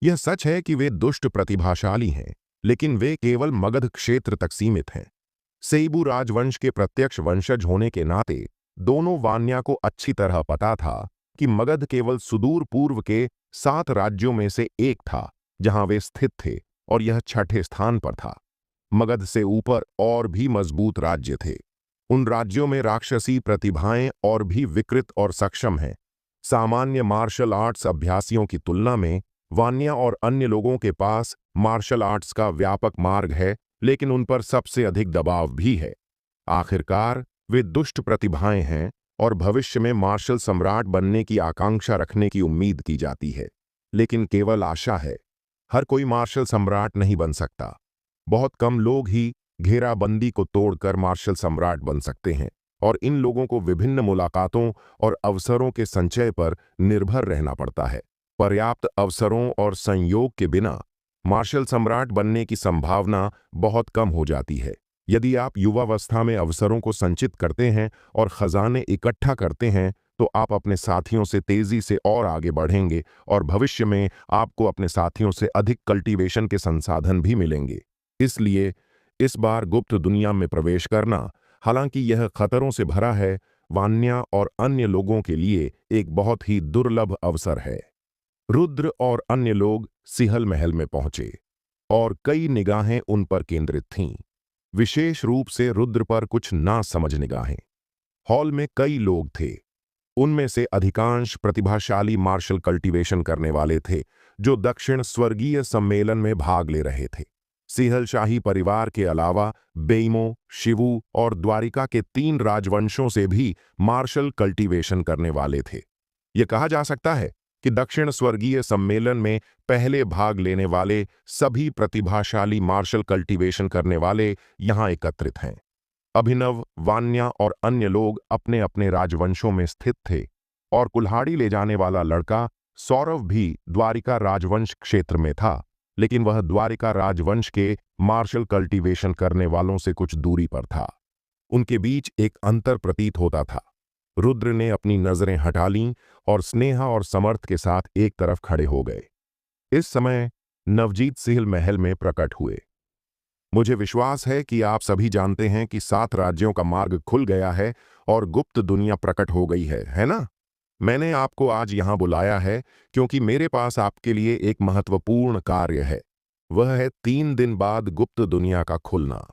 यह सच है कि वे दुष्ट प्रतिभाशाली हैं, लेकिन वे केवल मगध क्षेत्र तक सीमित हैं। सेइबू राजवंश के प्रत्यक्ष वंशज होने के नाते दोनों वान्या को अच्छी तरह पता था कि मगध केवल सुदूर पूर्व के 7 राज्यों में से एक था जहां वे स्थित थे, और यह छठे स्थान पर था। मगध से ऊपर और भी मजबूत राज्य थे। उन राज्यों में राक्षसी प्रतिभाएं और भी विकृत और सक्षम हैं। सामान्य मार्शल आर्ट्स अभ्यासियों की तुलना में वान्या और अन्य लोगों के पास मार्शल आर्ट्स का व्यापक मार्ग है, लेकिन उन पर सबसे अधिक दबाव भी है। आखिरकार वे दुष्ट प्रतिभाएं हैं और भविष्य में मार्शल सम्राट बनने की आकांक्षा रखने की उम्मीद की जाती है, लेकिन केवल आशा है। हर कोई मार्शल सम्राट नहीं बन सकता। बहुत कम लोग ही घेराबंदी को तोड़कर मार्शल सम्राट बन सकते हैं, और इन लोगों को विभिन्न मुलाकातों और अवसरों के संचय पर निर्भर रहना पड़ता है। पर्याप्त अवसरों और संयोग के बिना मार्शल सम्राट बनने की संभावना बहुत कम हो जाती है। यदि आप युवावस्था में अवसरों को संचित करते हैं और खजाने इकट्ठा करते हैं, तो आप अपने साथियों से तेजी से और आगे बढ़ेंगे, और भविष्य में आपको अपने साथियों से अधिक कल्टीवेशन के संसाधन भी मिलेंगे। इसलिए इस बार गुप्त दुनिया में प्रवेश करना, हालांकि यह खतरों से भरा है, वान्या और अन्य लोगों के लिए एक बहुत ही दुर्लभ अवसर है। रुद्र और अन्य लोग सिहल महल में पहुंचे, और कई निगाहें उन पर केंद्रित थीं। विशेष रूप से रुद्र पर कुछ नासमझ निगाहें। हॉल में कई लोग थे। उनमें से अधिकांश प्रतिभाशाली मार्शल कल्टीवेशन करने वाले थे, जो दक्षिण स्वर्गीय सम्मेलन में भाग ले रहे थे। सिहल शाही परिवार के अलावा बेइमो, शिवू और द्वारिका के 3 राजवंशों से भी मार्शल कल्टीवेशन करने वाले थे। यह कहा जा सकता है कि दक्षिण स्वर्गीय सम्मेलन में पहले भाग लेने वाले सभी प्रतिभाशाली मार्शल कल्टीवेशन करने वाले यहां एकत्रित हैं। अभिनव, वान्या और अन्य लोग अपने अपने राजवंशों में स्थित थे, और कुल्हाड़ी ले जाने वाला लड़का सौरव भी द्वारिका राजवंश क्षेत्र में था, लेकिन वह द्वारिका राजवंश के मार्शल कल्टीवेशन करने वालों से कुछ दूरी पर था। उनके बीच एक अंतर प्रतीत होता था। रुद्र ने अपनी नजरें हटा लीं और स्नेहा और समर्थ के साथ एक तरफ खड़े हो गए। इस समय नवजीत सिहल महल में प्रकट हुए। मुझे विश्वास है कि आप सभी जानते हैं कि 7 राज्यों का मार्ग खुल गया है और गुप्त दुनिया प्रकट हो गई है ना? मैंने आपको आज यहां बुलाया है क्योंकि मेरे पास आपके लिए एक महत्वपूर्ण कार्य है। वह है 3 दिन बाद गुप्त दुनिया का खुलना।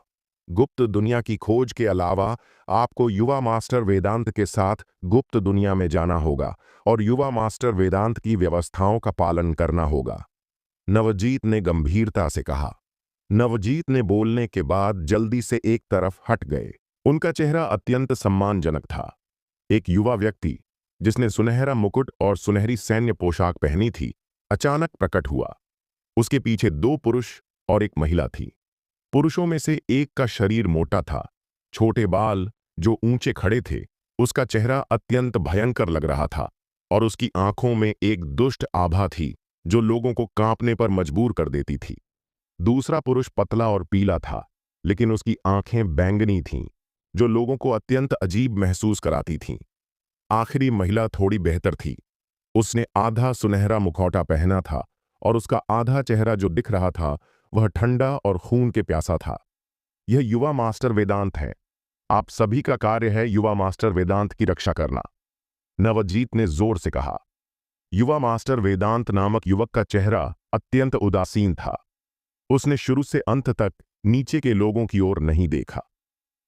गुप्त दुनिया की खोज के अलावा आपको युवा मास्टर वेदांत के साथ गुप्त दुनिया में जाना होगा और युवा मास्टर वेदांत की व्यवस्थाओं का पालन करना होगा। नवजीत ने गंभीरता से कहा। नवजीत ने बोलने के बाद जल्दी से एक तरफ हट गए। उनका चेहरा अत्यंत सम्मानजनक था। एक युवा व्यक्ति जिसने सुनहरा मुकुट और सुनहरी सैन्य पोशाक पहनी थी, अचानक प्रकट हुआ। उसके पीछे 2 पुरुष और एक महिला थी। पुरुषों में से एक का शरीर मोटा था, छोटे बाल जो ऊंचे खड़े थे। उसका चेहरा अत्यंत भयंकर लग रहा था, और उसकी आंखों में एक दुष्ट आभा थी जो लोगों को कांपने पर मजबूर कर देती थी। दूसरा पुरुष पतला और पीला था, लेकिन उसकी आंखें बैंगनी थीं, जो लोगों को अत्यंत अजीब महसूस कराती थीं। आखिरी महिला थोड़ी बेहतर थी। उसने आधा सुनहरा मुखौटा पहना था, और उसका आधा चेहरा जो दिख रहा था वह ठंडा और खून के प्यासा था। यह युवा मास्टर वेदांत है। आप सभी का कार्य है युवा मास्टर वेदांत की रक्षा करना, नवजीत ने जोर से कहा। युवा मास्टर वेदांत नामक युवक का चेहरा अत्यंत उदासीन था। उसने शुरू से अंत तक नीचे के लोगों की ओर नहीं देखा।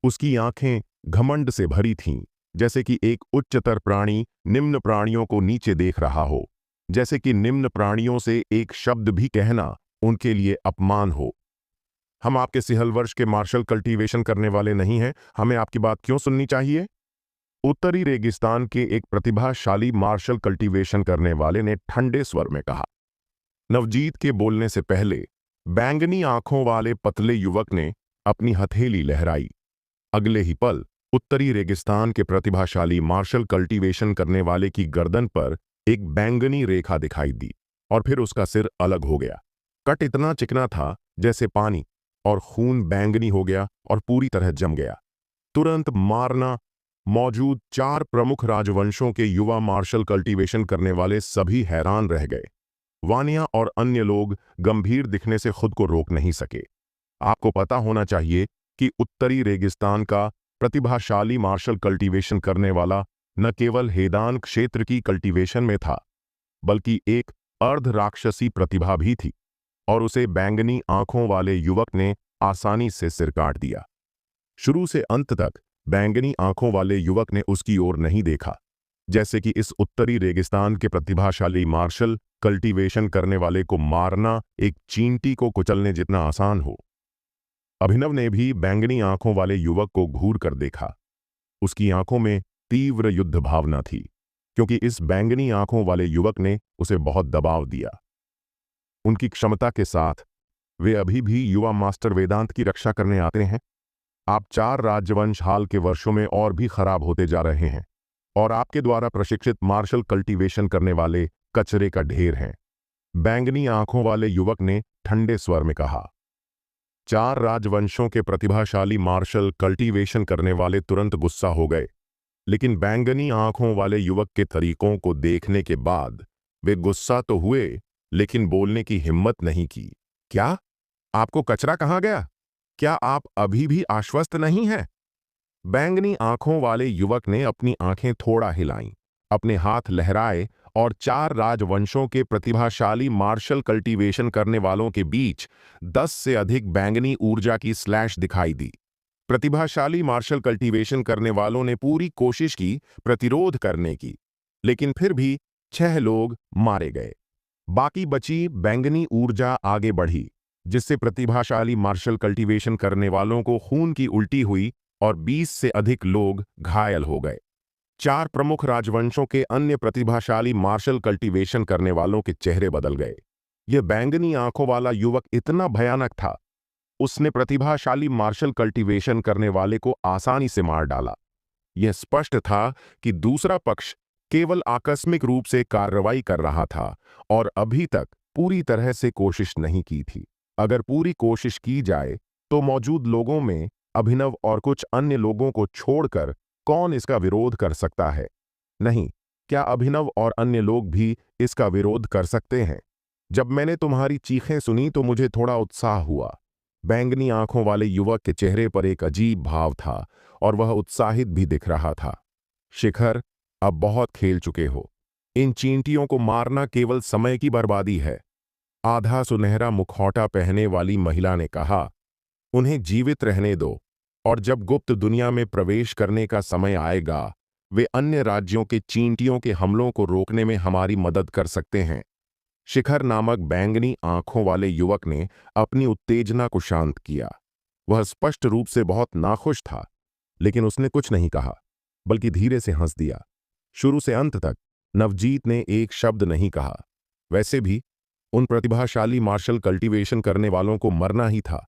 उसकी आंखें घमंड से भरी थीं, जैसे कि एक उच्चतर प्राणी निम्न प्राणियों को नीचे देख रहा हो, जैसे कि निम्न प्राणियों से एक शब्द भी कहना उनके लिए अपमान हो। हम आपके सिहल वर्ष के मार्शल कल्टीवेशन करने वाले नहीं हैं, हमें आपकी बात क्यों सुननी चाहिए? उत्तरी रेगिस्तान के एक प्रतिभाशाली मार्शल कल्टीवेशन करने वाले ने ठंडे स्वर में कहा। नवजीत के बोलने से पहले बैंगनी आंखों वाले पतले युवक ने अपनी हथेली लहराई। अगले ही पल उत्तरी रेगिस्तान के प्रतिभाशाली मार्शल कल्टीवेशन करने वाले की गर्दन पर एक बैंगनी रेखा दिखाई दी, और फिर उसका सिर अलग हो गया। कट इतना चिकना था जैसे पानी, और खून बैंगनी हो गया और पूरी तरह जम गया। तुरंत मारना मौजूद 4 प्रमुख राजवंशों के युवा मार्शल कल्टीवेशन करने वाले सभी हैरान रह गए। वानिया और अन्य लोग गंभीर दिखने से खुद को रोक नहीं सके। आपको पता होना चाहिए कि उत्तरी रेगिस्तान का प्रतिभाशाली मार्शल कल्टीवेशन करने वाला न केवल हैदान क्षेत्र की कल्टीवेशन में था, बल्कि एक अर्ध राक्षसी प्रतिभा भी थी, और उसे बैंगनी आंखों वाले युवक ने आसानी से सिर काट दिया। शुरू से अंत तक बैंगनी आंखों वाले युवक ने उसकी ओर नहीं देखा, जैसे कि इस उत्तरी रेगिस्तान के प्रतिभाशाली मार्शल कल्टीवेशन करने वाले को मारना एक चींटी को कुचलने जितना आसान हो। अभिनव ने भी बैंगनी आंखों वाले युवक को घूर कर देखा। उसकी आंखों में तीव्र युद्ध भावना थी, क्योंकि इस बैंगनी आंखों वाले युवक ने उसे बहुत दबाव दिया। उनकी क्षमता के साथ वे अभी भी युवा मास्टर वेदांत की रक्षा करने आते हैं। आप 4 राजवंश हाल के वर्षों में और भी खराब होते जा रहे हैं, और आपके द्वारा प्रशिक्षित मार्शल कल्टीवेशन करने वाले कचरे का ढेर हैं। बैंगनी आंखों वाले युवक ने ठंडे स्वर में कहा। 4 राजवंशों के प्रतिभाशाली मार्शल कल्टीवेशन करने वाले तुरंत गुस्सा हो गए, लेकिन बैंगनी आंखों वाले युवक के तरीकों को देखने के बाद वे गुस्सा तो हुए, लेकिन बोलने की हिम्मत नहीं की। क्या? आपको कचरा कहाँ गया? क्या आप अभी भी आश्वस्त नहीं हैं? बैंगनी आंखों वाले युवक ने अपनी आंखें थोड़ा हिलाईं, अपने हाथ लहराए और 4 राजवंशों के प्रतिभाशाली मार्शल कल्टीवेशन करने वालों के बीच 10 से अधिक बैंगनी ऊर्जा की स्लैश दिखाई दी। प्रतिभाशाली मार्शल कल्टीवेशन करने वालों ने पूरी कोशिश की प्रतिरोध करने की, लेकिन फिर भी 6 लोग मारे गए। बाकी बची बैंगनी ऊर्जा आगे बढ़ी, जिससे प्रतिभाशाली मार्शल कल्टीवेशन करने वालों को खून की उल्टी हुई और 20 से अधिक लोग घायल हो गए। 4 प्रमुख राजवंशों के अन्य प्रतिभाशाली मार्शल कल्टीवेशन करने वालों के चेहरे बदल गए। यह बैंगनी आंखों वाला युवक इतना भयानक था, उसने प्रतिभाशाली मार्शल कल्टीवेशन करने वाले को आसानी से मार डाला। यह स्पष्ट था कि दूसरा पक्ष केवल आकस्मिक रूप से कार्रवाई कर रहा था और अभी तक पूरी तरह से कोशिश नहीं की थी। अगर पूरी कोशिश की जाए तो मौजूद लोगों में अभिनव और कुछ अन्य लोगों को छोड़कर कौन इसका विरोध कर सकता है? नहीं, क्या अभिनव और अन्य लोग भी इसका विरोध कर सकते हैं? जब मैंने तुम्हारी चीखें सुनी तो मुझे थोड़ा उत्साह हुआ। बैंगनी आंखों वाले युवक के चेहरे पर एक अजीब भाव था और वह उत्साहित भी दिख रहा था। शिखर, अब बहुत खेल चुके हो। इन चींटियों को मारना केवल समय की बर्बादी है। आधा सुनहरा मुखौटा पहने वाली महिला ने कहा। उन्हें जीवित रहने दो, और जब गुप्त दुनिया में प्रवेश करने का समय आएगा, वे अन्य राज्यों के चींटियों के हमलों को रोकने में हमारी मदद कर सकते हैं। शिखर नामक बैंगनी आंखों वाले युवक ने अपनी उत्तेजना को शांत किया। वह स्पष्ट रूप से बहुत नाखुश था, लेकिन उसने कुछ नहीं कहा, बल्कि धीरे से हंस दिया। शुरू से अंत तक नवजीत ने एक शब्द नहीं कहा। वैसे भी उन प्रतिभाशाली मार्शल कल्टीवेशन करने वालों को मरना ही था,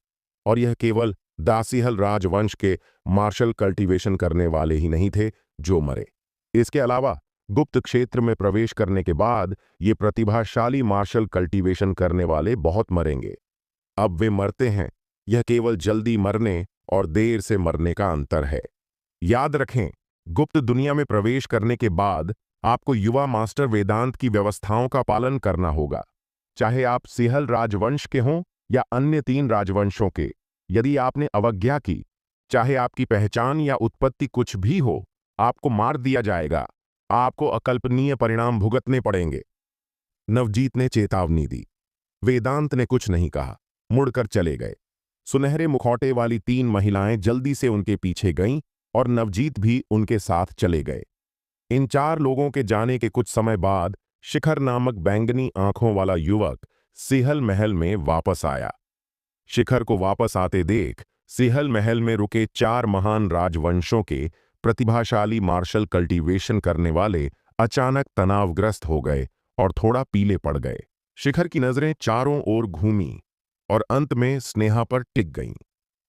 और यह केवल दासीहल राजवंश के मार्शल कल्टीवेशन करने वाले ही नहीं थे जो मरे। इसके अलावा गुप्त क्षेत्र में प्रवेश करने के बाद ये प्रतिभाशाली मार्शल कल्टीवेशन करने वाले बहुत मरेंगे। अब वे मरते हैं, यह केवल जल्दी मरने और देर से मरने का अंतर है। याद रखें, गुप्त दुनिया में प्रवेश करने के बाद आपको युवा मास्टर वेदांत की व्यवस्थाओं का पालन करना होगा, चाहे आप सिहल राजवंश के हों या अन्य 3 राजवंशों के। यदि आपने अवज्ञा की, चाहे आपकी पहचान या उत्पत्ति कुछ भी हो, आपको मार दिया जाएगा। आपको अकल्पनीय परिणाम भुगतने पड़ेंगे। नवजीत ने चेतावनी दी। वेदांत ने कुछ नहीं कहा, मुड़कर चले गए। सुनहरे मुखौटे वाली 3 महिलाएं जल्दी से उनके पीछे गईं और नवजीत भी उनके साथ चले गए। इन 4 लोगों के जाने के कुछ समय बाद शिखर नामक बैंगनी आंखों वाला युवक सिहल महल में वापस आया। शिखर को वापस आते देख सिहल महल में रुके 4 महान राजवंशों के प्रतिभाशाली मार्शल कल्टीवेशन करने वाले अचानक तनावग्रस्त हो गए और थोड़ा पीले पड़ गए। शिखर की नजरें चारों ओर घूमीं और अंत में स्नेहा पर टिक गईं।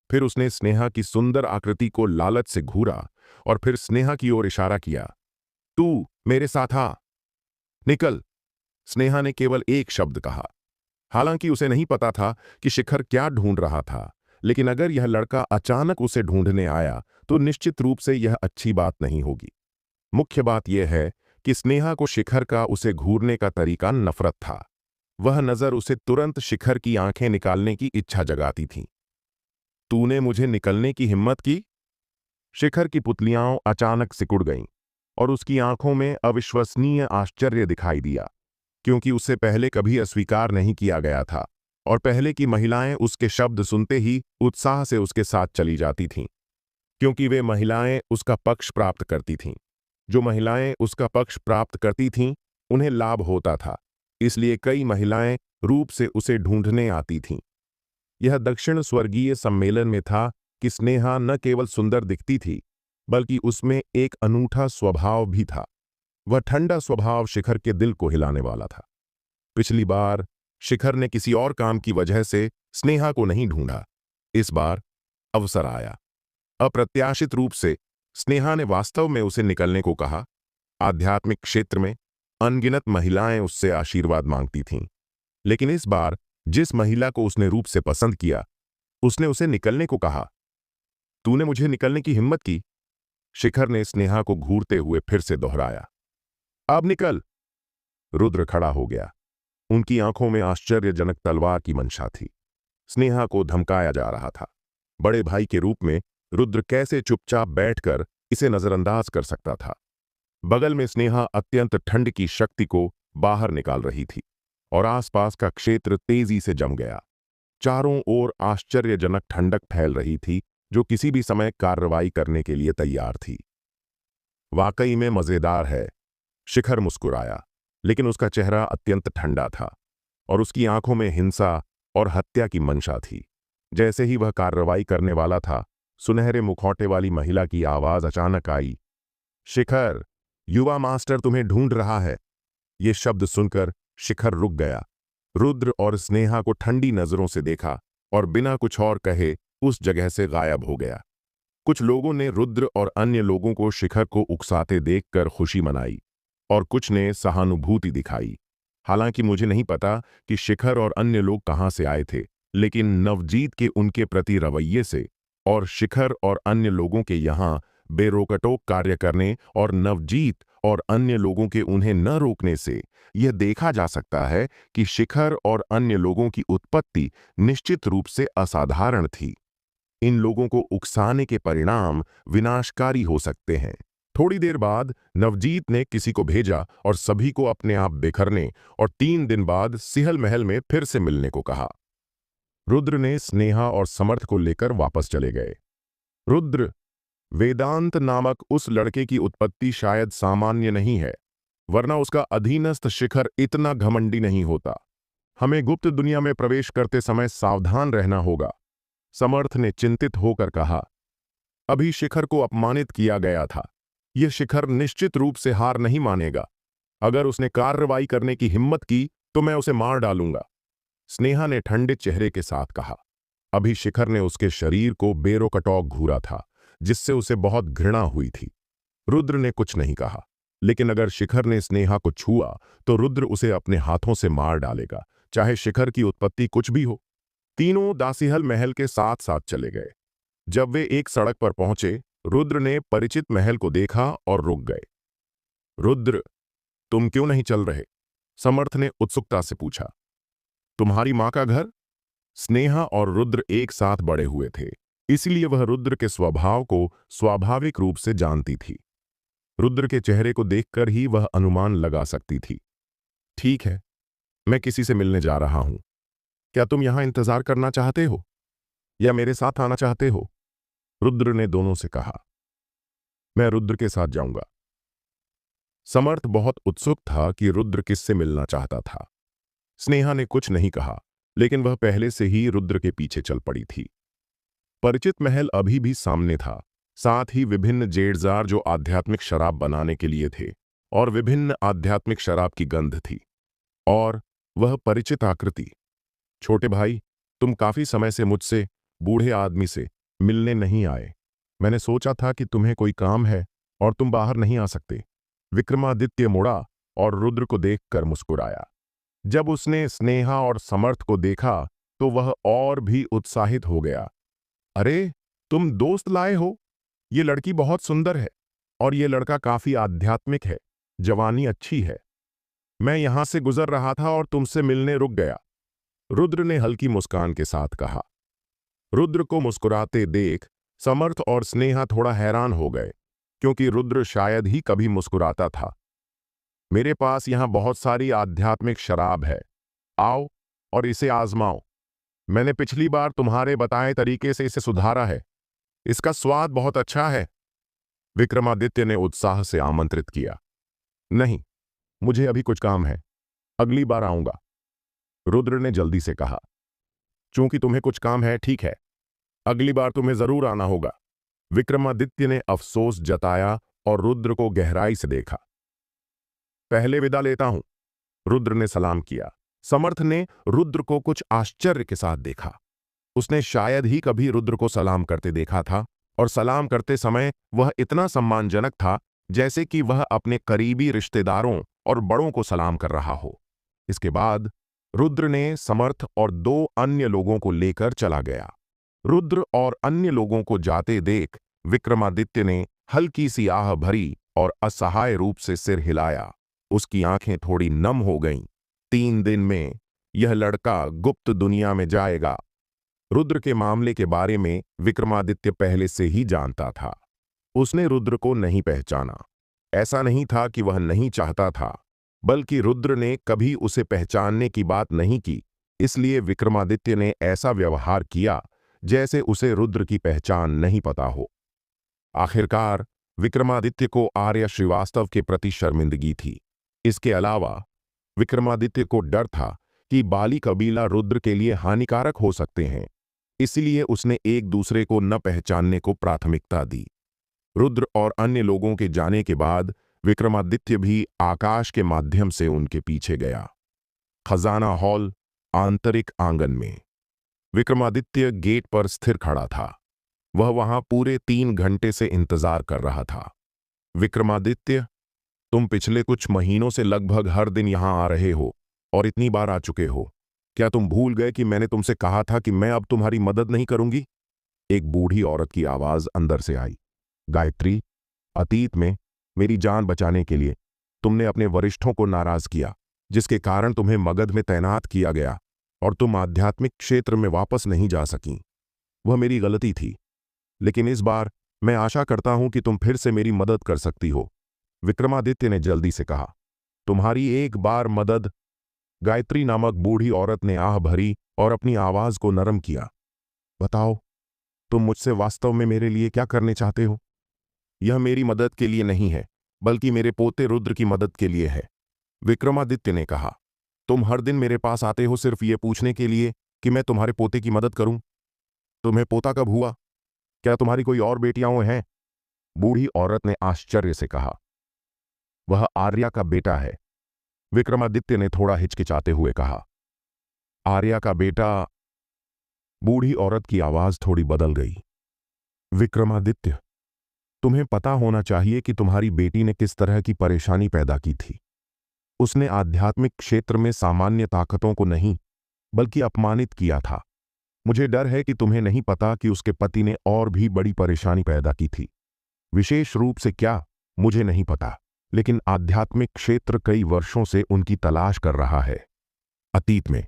फिर उसने स्नेहा की सुंदर आकृति को लालच से घूरा और फिर स्नेहा की ओर इशारा किया। तू मेरे साथ आ, निकल। स्नेहा ने केवल एक शब्द कहा। हालांकि उसे नहीं पता था कि शिखर क्या ढूंढ रहा था, लेकिन अगर यह लड़का अचानक उसे ढूंढने आया तो निश्चित रूप से यह अच्छी बात नहीं होगी। मुख्य बात यह है कि स्नेहा को शिखर का उसे घूरने का तरीका नफरत था। वह नजर उसे तुरंत शिखर की आंखें निकालने की इच्छा जगाती थी। तूने मुझे निकलने की हिम्मत की? शिखर की पुतलियां अचानक सिकुड़ गईं और उसकी आंखों में अविश्वसनीय आश्चर्य दिखाई दिया, क्योंकि उससे पहले कभी अस्वीकार नहीं किया गया था और पहले की महिलाएं उसके शब्द सुनते ही उत्साह से उसके साथ चली जाती थीं, क्योंकि वे महिलाएं उसका पक्ष प्राप्त करती थीं। जो महिलाएं उसका पक्ष प्राप्त करती थीं, उन्हें लाभ होता था, इसलिए कई महिलाएं रूप से उसे ढूंढने आती थीं। यह दक्षिण स्वर्गीय सम्मेलन में था कि स्नेहा न केवल सुंदर दिखती थी, बल्कि उसमें एक अनूठा स्वभाव भी था। वह ठंडा स्वभाव शिखर के दिल को हिलाने वाला था। पिछली बार शिखर ने किसी और काम की वजह से स्नेहा को नहीं ढूंढा। इस बार अवसर आया। अप्रत्याशित रूप से स्नेहा ने वास्तव में उसे निकलने को कहा। आध्यात्मिक क्षेत्र में अनगिनत महिलाएं उससे आशीर्वाद मांगती थीं, लेकिन इस बार जिस महिला को उसने रूप से पसंद किया, उसने उसे निकलने को कहा। तूने मुझे निकलने की हिम्मत की? शिखर ने स्नेहा को घूरते हुए फिर से दोहराया। अब निकल। रुद्र खड़ा हो गया। उनकी आंखों में आश्चर्यजनक तलवार की मंशा थी। स्नेहा को धमकाया जा रहा था। बड़े भाई के रूप में रुद्र कैसे चुपचाप बैठकर इसे नजरअंदाज कर सकता था। बगल में स्नेहा अत्यंत ठंड की शक्ति को बाहर निकाल रही थी और आसपास का क्षेत्र तेजी से जम गया। चारों ओर आश्चर्यजनक ठंडक फैल रही थी, जो किसी भी समय कार्रवाई करने के लिए तैयार थी। वाकई में मजेदार है। शिखर मुस्कुराया, लेकिन उसका चेहरा अत्यंत ठंडा था और उसकी आंखों में हिंसा और हत्या की मंशा थी। जैसे ही वह कार्रवाई करने वाला था, सुनहरे मुखौटे वाली महिला की आवाज अचानक आई। शिखर, युवा मास्टर तुम्हें ढूंढ रहा है। ये शब्द सुनकर शिखर रुक गया। रुद्र और स्नेहा को ठंडी नजरों से देखा और बिना कुछ और कहे उस जगह से गायब हो गया। कुछ लोगों ने रुद्र और अन्य लोगों को शिखर को उकसाते देखकर खुशी मनाई और कुछ ने सहानुभूति दिखाई। हालांकि मुझे नहीं पता कि शिखर और अन्य लोग कहां से आए थे, लेकिन नवजीत के उनके प्रति रवैये से और शिखर और अन्य लोगों के यहाँ बेरोकटोक कार्य करने और नवजीत और अन्य लोगों के उन्हें न रोकने से यह देखा जा सकता है कि शिखर और अन्य लोगों की उत्पत्ति निश्चित रूप से असाधारण थी। इन लोगों को उकसाने के परिणाम विनाशकारी हो सकते हैं। थोड़ी देर बाद नवजीत ने किसी को भेजा और सभी को अपने आप बिखरने और 3 दिन बाद सिहल महल में फिर से मिलने को कहा। रुद्र ने स्नेहा और समर्थ को लेकर वापस चले गए। रुद्र, वेदांत नामक उस लड़के की उत्पत्ति शायद सामान्य नहीं है, वरना उसका अधीनस्थ शिखर इतना घमंडी नहीं होता। हमें गुप्त दुनिया में प्रवेश करते समय सावधान रहना होगा। समर्थ ने चिंतित होकर कहा। अभी शिखर को अपमानित किया गया था। यह शिखर निश्चित रूप से हार नहीं मानेगा। अगर उसने कार्रवाई करने की हिम्मत की तो मैं उसे मार डालूंगा, स्नेहा ने ठंडे चेहरे के साथ कहा। अभी शिखर ने उसके शरीर को बेरोकटोक घूरा था, जिससे उसे बहुत घृणा हुई थी। रुद्र ने कुछ नहीं कहा, लेकिन अगर शिखर ने स्नेहा को छुआ तो रुद्र उसे अपने हाथों से मार डालेगा, चाहे शिखर की उत्पत्ति कुछ भी हो। तीनों दासीहल महल के साथ साथ चले गए। जब वे एक सड़क पर पहुंचे, रुद्र ने परिचित महल को देखा और रुक गए। रुद्र, तुम क्यों नहीं चल रहे? समर्थ ने उत्सुकता से पूछा। तुम्हारी मां का घर? स्नेहा और रुद्र एक साथ बड़े हुए थे, इसलिए वह रुद्र के स्वभाव को स्वाभाविक रूप से जानती थी। रुद्र के चेहरे को देखकर ही वह अनुमान लगा सकती थी। ठीक है, मैं किसी से मिलने जा रहा हूं। क्या तुम यहां इंतजार करना चाहते हो या मेरे साथ आना चाहते हो? रुद्र ने दोनों से कहा। मैं रुद्र के साथ जाऊंगा। समर्थ बहुत उत्सुक था कि रुद्र किससे मिलना चाहता था। स्नेहा ने कुछ नहीं कहा, लेकिन वह पहले से ही रुद्र के पीछे चल पड़ी थी। परिचित महल अभी भी सामने था, साथ ही विभिन्न जेडजार जो आध्यात्मिक शराब बनाने के लिए थे और विभिन्न आध्यात्मिक शराब की गंध थी और वह परिचित आकृति। छोटे भाई, तुम काफी समय से मुझसे, बूढ़े आदमी से, मिलने नहीं आए। मैंने सोचा था कि तुम्हें कोई काम है और तुम बाहर नहीं आ सकते। विक्रमादित्य मुड़ा और रुद्र को देखकर मुस्कुराया। जब उसने स्नेहा और समर्थ को देखा तो वह और भी उत्साहित हो गया। अरे, तुम दोस्त लाए हो? ये लड़की बहुत सुंदर है और ये लड़का काफी आध्यात्मिक है। जवानी अच्छी है। मैं यहां से गुजर रहा था और तुमसे मिलने रुक गया, रुद्र ने हल्की मुस्कान के साथ कहा। रुद्र को मुस्कुराते देख समर्थ और स्नेहा थोड़ा हैरान हो गए, क्योंकि रुद्र शायद ही कभी मुस्कुराता था। मेरे पास यहां बहुत सारी आध्यात्मिक शराब है, आओ और इसे आजमाओ। मैंने पिछली बार तुम्हारे बताए तरीके से इसे सुधारा है, इसका स्वाद बहुत अच्छा है। विक्रमादित्य ने उत्साह से आमंत्रित किया। नहीं, मुझे अभी कुछ काम है, अगली बार आऊंगा, रुद्र ने जल्दी से कहा। चूंकि तुम्हें कुछ काम है, ठीक है, अगली बार तुम्हें जरूर आना होगा। विक्रमादित्य ने अफसोस जताया और रुद्र को गहराई से देखा। पहले विदा लेता हूं, रुद्र ने सलाम किया। समर्थ ने रुद्र को कुछ आश्चर्य के साथ देखा। उसने शायद ही कभी रुद्र को सलाम करते देखा था, और सलाम करते समय वह इतना सम्मानजनक था जैसे कि वह अपने करीबी रिश्तेदारों और बड़ों को सलाम कर रहा हो। इसके बाद रुद्र ने समर्थ और 2 अन्य लोगों को लेकर चला गया। रुद्र और अन्य लोगों को जाते देख विक्रमादित्य ने हल्की सी आह भरी और असहाय रूप से सिर हिलाया। उसकी आंखें थोड़ी नम हो गईं। 3 दिन में यह लड़का गुप्त दुनिया में जाएगा। रुद्र के मामले के बारे में विक्रमादित्य पहले से ही जानता था। उसने रुद्र को नहीं पहचाना। ऐसा नहीं था कि वह नहीं चाहता था, बल्कि रुद्र ने कभी उसे पहचानने की बात नहीं की, इसलिए विक्रमादित्य ने ऐसा व्यवहार किया जैसे उसे रुद्र की पहचान नहीं पता हो। आखिरकार विक्रमादित्य को आर्य श्रीवास्तव के प्रति शर्मिंदगी थी। इसके अलावा विक्रमादित्य को डर था कि बाली कबीला रुद्र के लिए हानिकारक हो सकते हैं, इसलिए उसने एक दूसरे को न पहचानने को प्राथमिकता दी। रुद्र और अन्य लोगों के जाने के बाद विक्रमादित्य भी आकाश के माध्यम से उनके पीछे गया। खजाना हॉल, आंतरिक आंगन में विक्रमादित्य गेट पर स्थिर खड़ा था। वह वहां पूरे 3 घंटे से इंतजार कर रहा था। विक्रमादित्य, तुम पिछले कुछ महीनों से लगभग हर दिन यहां आ रहे हो और इतनी बार आ चुके हो। क्या तुम भूल गए कि मैंने तुमसे कहा था कि मैं अब तुम्हारी मदद नहीं करूंगी? एक बूढ़ी औरत की आवाज अंदर से आई। गायत्री, अतीत में मेरी जान बचाने के लिए तुमने अपने वरिष्ठों को नाराज किया, जिसके कारण तुम्हें मगध में तैनात किया गया और तुम आध्यात्मिक क्षेत्र में वापस नहीं जा सकी। वह मेरी गलती थी, लेकिन इस बार मैं आशा करता हूं कि तुम फिर से मेरी मदद कर सकती हो, विक्रमादित्य ने जल्दी से कहा। तुम्हारी एक बार मदद, गायत्री नामक बूढ़ी औरत ने आह भरी और अपनी आवाज को नरम किया। बताओ, तुम मुझसे वास्तव में मेरे लिए क्या करने चाहते हो? यह मेरी मदद के लिए नहीं है, बल्कि मेरे पोते रुद्र की मदद के लिए है, विक्रमादित्य ने कहा। तुम हर दिन मेरे पास आते हो सिर्फ ये पूछने के लिए कि मैं तुम्हारे पोते की मदद करूं। तुम्हें पोता कब हुआ? क्या तुम्हारी कोई और बेटियां हैं? बूढ़ी औरत ने आश्चर्य से कहा। वह आर्या का बेटा है, विक्रमादित्य ने थोड़ा हिचकिचाते हुए कहा। आर्या का बेटा? बूढ़ी औरत की आवाज थोड़ी बदल गई। विक्रमादित्य, तुम्हें पता होना चाहिए कि तुम्हारी बेटी ने किस तरह की परेशानी पैदा की थी। उसने आध्यात्मिक क्षेत्र में सामान्य ताकतों को नहीं, बल्कि अपमानित किया था। मुझे डर है कि तुम्हें नहीं पता कि उसके पति ने और भी बड़ी परेशानी पैदा की थी। विशेष रूप से क्या, मुझे नहीं पता, लेकिन आध्यात्मिक क्षेत्र कई वर्षों से उनकी तलाश कर रहा है। अतीत में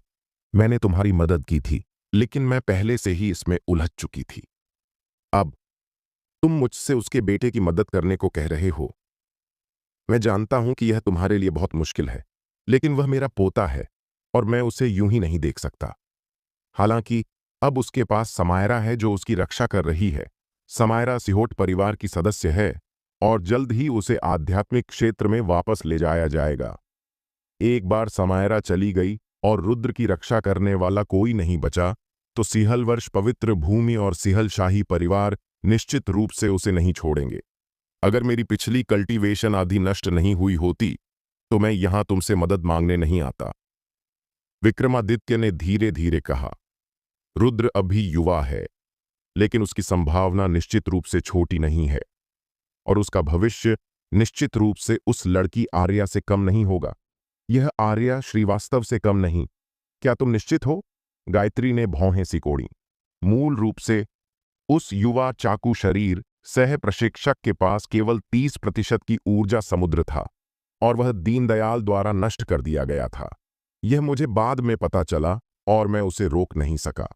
मैंने तुम्हारी मदद की थी, लेकिन मैं पहले से ही इसमें उलझ चुकी थी। अब तुम मुझसे उसके बेटे की मदद करने को कह रहे हो। मैं जानता हूं कि यह तुम्हारे लिए बहुत मुश्किल है, लेकिन वह मेरा पोता है और मैं उसे यूं ही नहीं देख सकता। हालांकि अब उसके पास समायरा है जो उसकी रक्षा कर रही है। समायरा सिहोट परिवार की सदस्य है और जल्द ही उसे आध्यात्मिक क्षेत्र में वापस ले जाया जाएगा। एक बार समायरा चली गई और रुद्र की रक्षा करने वाला कोई नहीं बचा, तो सिहल वर्ष पवित्र भूमि और सिहल शाही परिवार निश्चित रूप से उसे नहीं छोड़ेंगे। अगर मेरी पिछली कल्टीवेशन आदि नष्ट नहीं हुई होती, तो मैं यहां तुमसे मदद मांगने नहीं आता, विक्रमादित्य ने धीरे धीरे कहा। रुद्र अभी युवा है, लेकिन उसकी संभावना निश्चित रूप से छोटी नहीं है, और उसका भविष्य निश्चित रूप से उस लड़की आर्या से कम नहीं होगा। यह आर्या श्रीवास्तव से कम नहीं। क्या तुम निश्चित हो? गायत्री ने भौहें सिकोड़ी। मूल रूप से उस युवा चाकू शरीर सह प्रशिक्षक के पास केवल 30% की ऊर्जा समुद्र था, और वह दीनदयाल द्वारा नष्ट कर दिया गया था। यह मुझे बाद में पता चला और मैं उसे रोक नहीं सका।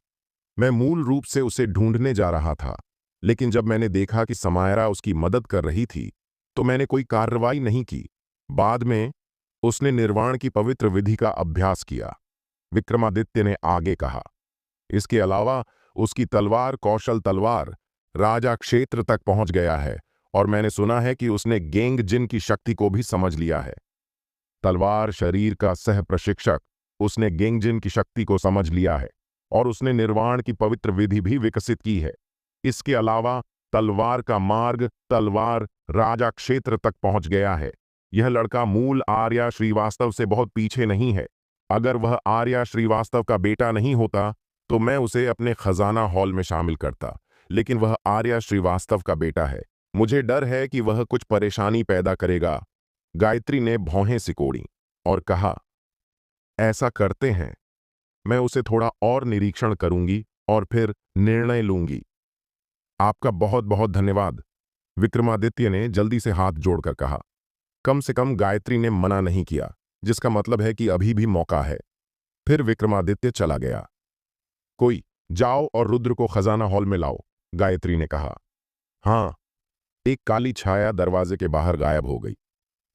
मैं मूल रूप से उसे ढूंढने जा रहा था, लेकिन जब मैंने देखा कि समायरा उसकी मदद कर रही थी तो मैंने कोई कार्रवाई नहीं की। बाद में उसने निर्वाण की पवित्र विधि का अभ्यास किया, विक्रमादित्य ने आगे कहा। इसके अलावा उसकी तलवार कौशल तलवार राजा क्षेत्र तक पहुंच गया है और मैंने सुना है कि उसने गेंग जिन की शक्ति को भी समझ लिया है। तलवार शरीर का सह प्रशिक्षक, उसने गेंग जिन की शक्ति को समझ लिया है और उसने निर्वाण की पवित्र विधि भी विकसित की है। इसके अलावा तलवार का मार्ग तलवार राजा क्षेत्र तक पहुंच गया है। यह लड़का मूल आर्या श्रीवास्तव से बहुत पीछे नहीं है। अगर वह आर्या श्रीवास्तव का बेटा नहीं होता तो मैं उसे अपने खजाना हॉल में शामिल करता, लेकिन वह आर्या श्रीवास्तव का बेटा है। मुझे डर है कि वह कुछ परेशानी पैदा करेगा। गायत्री ने भौहें सिकोड़ी और कहा, ऐसा करते हैं, मैं उसे थोड़ा और निरीक्षण करूंगी और फिर निर्णय लूंगी। आपका बहुत बहुत धन्यवाद, विक्रमादित्य ने जल्दी से हाथ जोड़कर कहा। कम से कम गायत्री ने मना नहीं किया, जिसका मतलब है कि अभी भी मौका है। फिर विक्रमादित्य चला गया। कोई जाओ और रुद्र को खजाना हॉल में लाओ, गायत्री ने कहा। हाँ। एक काली छाया दरवाजे के बाहर गायब हो गई।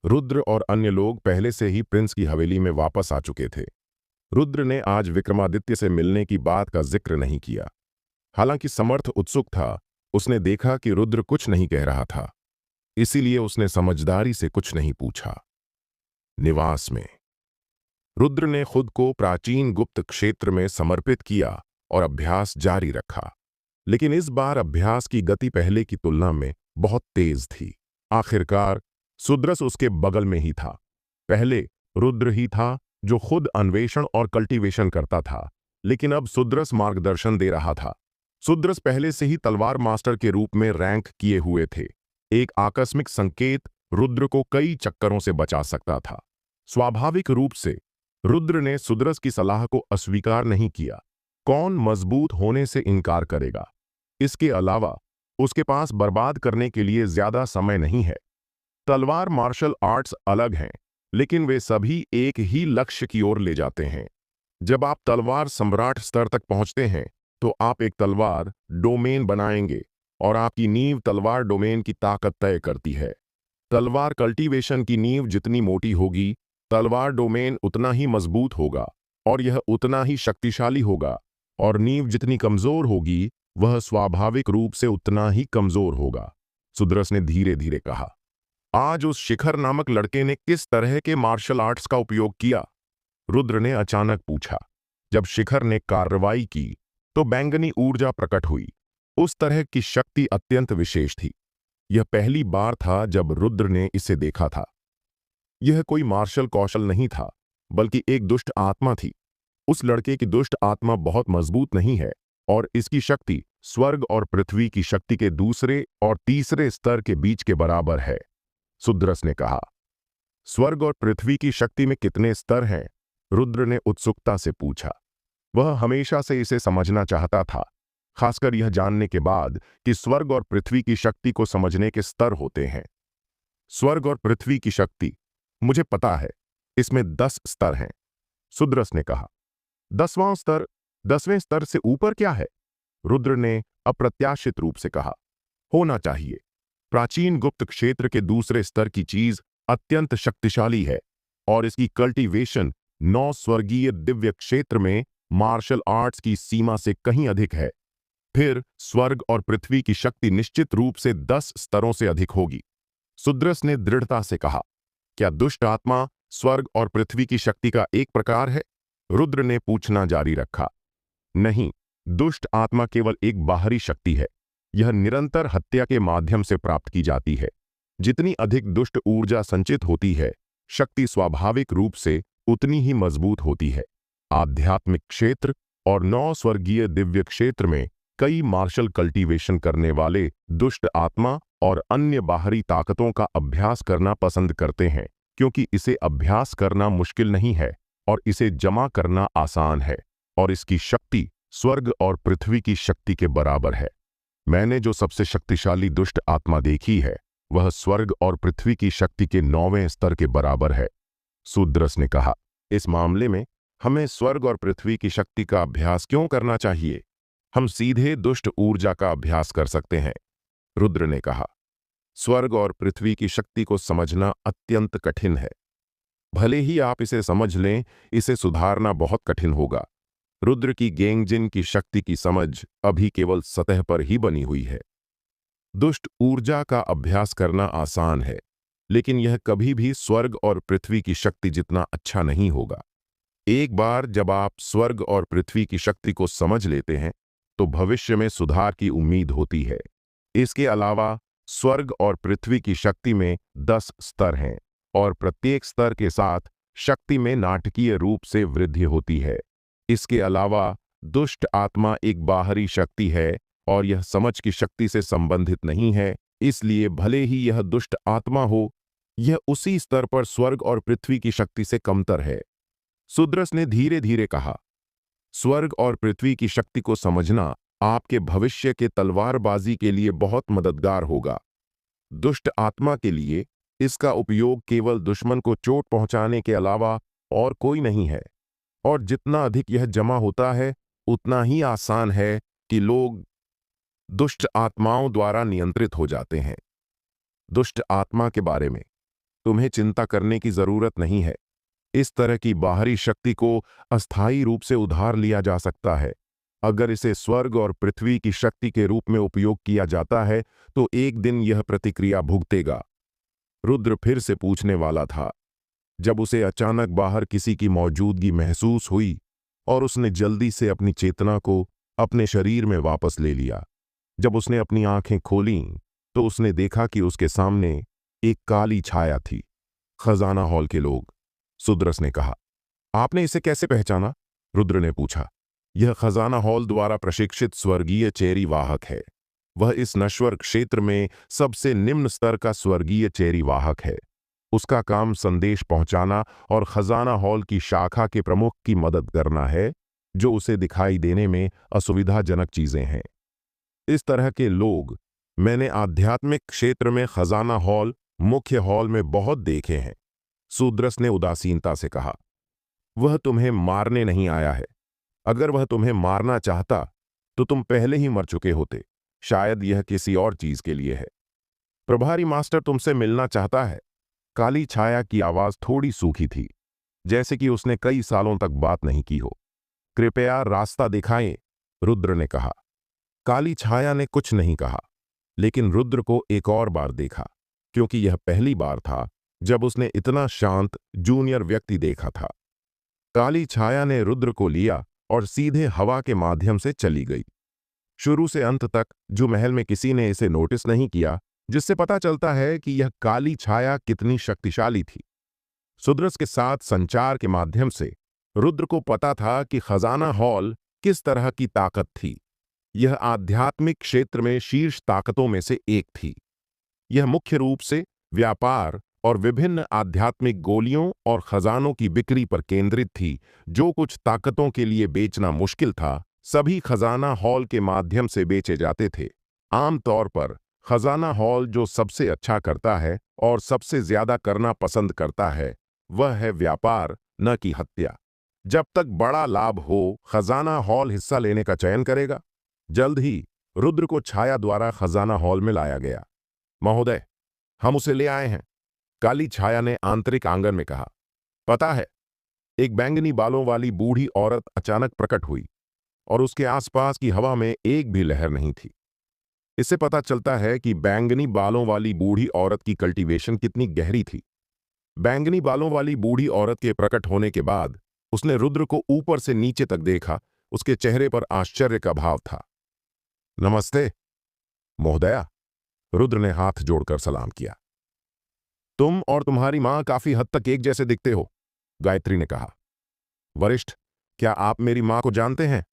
रुद्र और अन्य लोग पहले से ही प्रिंस की हवेली में वापस आ चुके थे। रुद्र ने आज विक्रमादित्य से मिलने की बात का जिक्र नहीं किया। हालांकि समर्थ उत्सुक था, उसने देखा कि रुद्र कुछ नहीं कह रहा था, इसीलिए उसने समझदारी से कुछ नहीं पूछा। निवास में रुद्र ने खुद को प्राचीन गुप्त क्षेत्र में समर्पित किया और अभ्यास जारी रखा, लेकिन इस बार अभ्यास की गति पहले की तुलना में बहुत तेज थी। आखिरकार सुद्रस उसके बगल में ही था। पहले रुद्र ही था जो खुद अन्वेषण और कल्टीवेशन करता था, लेकिन अब सुद्रस मार्गदर्शन दे रहा था। सुद्रस पहले से ही तलवार मास्टर के रूप में रैंक किए हुए थे। एक आकस्मिक संकेत रुद्र को कई चक्करों से बचा सकता था। स्वाभाविक रूप से रुद्र ने सुद्रस की सलाह को अस्वीकार नहीं किया। कौन मजबूत होने से इनकार करेगा? इसके अलावा उसके पास बर्बाद करने के लिए ज्यादा समय नहीं है। तलवार मार्शल आर्ट्स अलग हैं, लेकिन वे सभी एक ही लक्ष्य की ओर ले जाते हैं। जब आप तलवार सम्राट स्तर तक पहुंचते हैं तो आप एक तलवार डोमेन बनाएंगे और आपकी नींव तलवार डोमेन की ताकत तय करती है। तलवार कल्टीवेशन की नींव जितनी मोटी होगी, तलवार डोमेन उतना ही मजबूत होगा और यह उतना ही शक्तिशाली होगा, और नींव जितनी कमजोर होगी वह स्वाभाविक रूप से उतना ही कमजोर होगा। सुद्रस ने धीरे धीरे कहा। आज उस शिखर नामक लड़के ने किस तरह के मार्शल आर्ट्स का उपयोग किया? रुद्र ने अचानक पूछा। जब शिखर ने कार्रवाई की तो बैंगनी ऊर्जा प्रकट हुई। उस तरह की शक्ति अत्यंत विशेष थी। यह पहली बार था जब रुद्र ने इसे देखा था। यह कोई मार्शल कौशल नहीं था, बल्कि एक दुष्ट आत्मा थी। उस लड़के की दुष्ट आत्मा बहुत मजबूत नहीं है और इसकी शक्ति स्वर्ग और पृथ्वी की शक्ति के दूसरे और तीसरे स्तर के बीच के बराबर है, सुद्रस ने कहा। स्वर्ग और पृथ्वी की शक्ति में कितने स्तर हैं? रुद्र ने उत्सुकता से पूछा। वह हमेशा से इसे समझना चाहता था, खासकर यह जानने के बाद कि स्वर्ग और पृथ्वी की शक्ति को समझने के स्तर होते हैं। स्वर्ग और पृथ्वी की शक्ति, मुझे पता है, इसमें 10 स्तर हैं, सुद्रस ने कहा। 10वां स्तर? 10वें स्तर से ऊपर क्या है? रुद्र ने अप्रत्याशित रूप से कहा। होना चाहिए। प्राचीन गुप्त क्षेत्र के दूसरे स्तर की चीज अत्यंत शक्तिशाली है और इसकी कल्टीवेशन 9 स्वर्गीय दिव्य क्षेत्र में मार्शल आर्ट्स की सीमा से कहीं अधिक है। फिर स्वर्ग और पृथ्वी की शक्ति निश्चित रूप से 10 स्तरों से अधिक होगी, सुद्रस ने दृढ़ता से कहा। क्या दुष्ट आत्मा स्वर्ग और पृथ्वी की शक्ति का एक प्रकार है? रुद्र ने पूछना जारी रखा। नहीं, दुष्ट आत्मा केवल एक बाहरी शक्ति है। यह निरंतर हत्या के माध्यम से प्राप्त की जाती है। जितनी अधिक दुष्ट ऊर्जा संचित होती है, शक्ति स्वाभाविक रूप से उतनी ही मजबूत होती है। आध्यात्मिक क्षेत्र और 9 स्वर्गीय दिव्य क्षेत्र में कई मार्शल कल्टीवेशन करने वाले दुष्ट आत्मा और अन्य बाहरी ताकतों का अभ्यास करना पसंद करते हैं, क्योंकि इसे अभ्यास करना मुश्किल नहीं है और इसे जमा करना आसान है, और इसकी शक्ति स्वर्ग और पृथ्वी की शक्ति के बराबर है। मैंने जो सबसे शक्तिशाली दुष्ट आत्मा देखी है वह स्वर्ग और पृथ्वी की शक्ति के 9वें स्तर के बराबर है। शूद्रस ने कहा, इस मामले में हमें स्वर्ग और पृथ्वी की शक्ति का अभ्यास क्यों करना चाहिए? हम सीधे दुष्ट ऊर्जा का अभ्यास कर सकते हैं। रुद्र ने कहा, स्वर्ग और पृथ्वी की शक्ति को समझना अत्यंत कठिन है। भले ही आप इसे समझ लें, इसे सुधारना बहुत कठिन होगा। रुद्र की गेंगजिन की शक्ति की समझ अभी केवल सतह पर ही बनी हुई है। दुष्ट ऊर्जा का अभ्यास करना आसान है, लेकिन यह कभी भी स्वर्ग और पृथ्वी की शक्ति जितना अच्छा नहीं होगा। एक बार जब आप स्वर्ग और पृथ्वी की शक्ति को समझ लेते हैं, तो भविष्य में सुधार की उम्मीद होती है। इसके अलावा स्वर्ग और पृथ्वी की शक्ति में 10 स्तर हैं, और प्रत्येक स्तर के साथ शक्ति में नाटकीय रूप से वृद्धि होती है। इसके अलावा दुष्ट आत्मा एक बाहरी शक्ति है, और यह समझ की शक्ति से संबंधित नहीं है। इसलिए भले ही यह दुष्ट आत्मा हो, यह उसी स्तर पर स्वर्ग और पृथ्वी की शक्ति से कमतर है। शूद्रस ने धीरे धीरे कहा, स्वर्ग और पृथ्वी की शक्ति को समझना आपके भविष्य के तलवारबाजी के लिए बहुत मददगार होगा। दुष्ट आत्मा के लिए इसका उपयोग केवल दुश्मन को चोट पहुंचाने के अलावा और कोई नहीं है, और जितना अधिक यह जमा होता है, उतना ही आसान है कि लोग दुष्ट आत्माओं द्वारा नियंत्रित हो जाते हैं। दुष्ट आत्मा के बारे में तुम्हें चिंता करने की जरूरत नहीं है। इस तरह की बाहरी शक्ति को अस्थायी रूप से उधार लिया जा सकता है। अगर इसे स्वर्ग और पृथ्वी की शक्ति के रूप में उपयोग किया जाता है, तो एक दिन यह प्रतिक्रिया भुगतेगा। रुद्र फिर से पूछने वाला था, जब उसे अचानक बाहर किसी की मौजूदगी महसूस हुई, और उसने जल्दी से अपनी चेतना को अपने शरीर में वापस ले लिया। जब उसने अपनी आंखें खोलीं, तो उसने देखा कि उसके सामने एक काली छाया थी। खजाना हॉल के लोग। शूद्रस ने कहा, आपने इसे कैसे पहचाना? रुद्र ने पूछा। यह खजाना हॉल द्वारा प्रशिक्षित स्वर्गीय चेरी वाहक है। वह इस नश्वर क्षेत्र में सबसे निम्न स्तर का स्वर्गीय चेरी वाहक है। उसका काम संदेश पहुंचाना और खजाना हॉल की शाखा के प्रमुख की मदद करना है, जो उसे दिखाई देने में असुविधाजनक चीजें हैं। इस तरह के लोग मैंने आध्यात्मिक क्षेत्र में खजाना हॉल, मुख्य हॉल में बहुत देखे हैं। शूद्रस ने उदासीनता से कहा, वह तुम्हें मारने नहीं आया है। अगर वह तुम्हें मारना चाहता, तो तुम पहले ही मर चुके होते। शायद यह किसी और चीज के लिए है। प्रभारी मास्टर तुमसे मिलना चाहता है। काली छाया की आवाज थोड़ी सूखी थी, जैसे कि उसने कई सालों तक बात नहीं की हो। कृपया रास्ता दिखाएं, रुद्र ने कहा। काली छाया ने कुछ नहीं कहा, लेकिन रुद्र को एक और बार देखा, क्योंकि यह पहली बार था जब उसने इतना शांत जूनियर व्यक्ति देखा था। काली छाया ने रुद्र को लिया और सीधे हवा के माध्यम से चली गई। शुरू से अंत तक जो महल में किसी ने इसे नोटिस नहीं किया, जिससे पता चलता है कि यह काली छाया कितनी शक्तिशाली थी। शूद्रस के साथ संचार के माध्यम से रुद्र को पता था कि खजाना हॉल किस तरह की ताकत थी। यह आध्यात्मिक क्षेत्र में शीर्ष ताकतों में से एक थी। यह मुख्य रूप से व्यापार और विभिन्न आध्यात्मिक गोलियों और खजानों की बिक्री पर केंद्रित थी। जो कुछ ताकतों के लिए बेचना मुश्किल था, सभी खजाना हॉल के माध्यम से बेचे जाते थे। आमतौर पर खजाना हॉल जो सबसे अच्छा करता है और सबसे ज्यादा करना पसंद करता है, वह है व्यापार, न कि हत्या। जब तक बड़ा लाभ हो, खजाना हॉल हिस्सा लेने का चयन करेगा। जल्द ही रुद्र को छाया द्वारा खजाना हॉल में लाया गया। महोदय, हम उसे ले आए हैं, काली छाया ने आंतरिक आंगन में कहा। पता है, एक बैंगनी बालों वाली बूढ़ी औरत अचानक प्रकट हुई, और उसके आसपास की हवा में एक भी लहर नहीं थी। इससे पता चलता है कि बैंगनी बालों वाली बूढ़ी औरत की कल्टीवेशन कितनी गहरी थी। बैंगनी बालों वाली बूढ़ी औरत के प्रकट होने के बाद उसने रुद्र को ऊपर से नीचे तक देखा। उसके चेहरे पर आश्चर्य का भाव था। नमस्ते महोदया, रुद्र ने हाथ जोड़कर सलाम किया। तुम और तुम्हारी मां काफी हद तक एक जैसे दिखते हो, गायत्री ने कहा। वरिष्ठ, क्या आप मेरी मां को जानते हैं?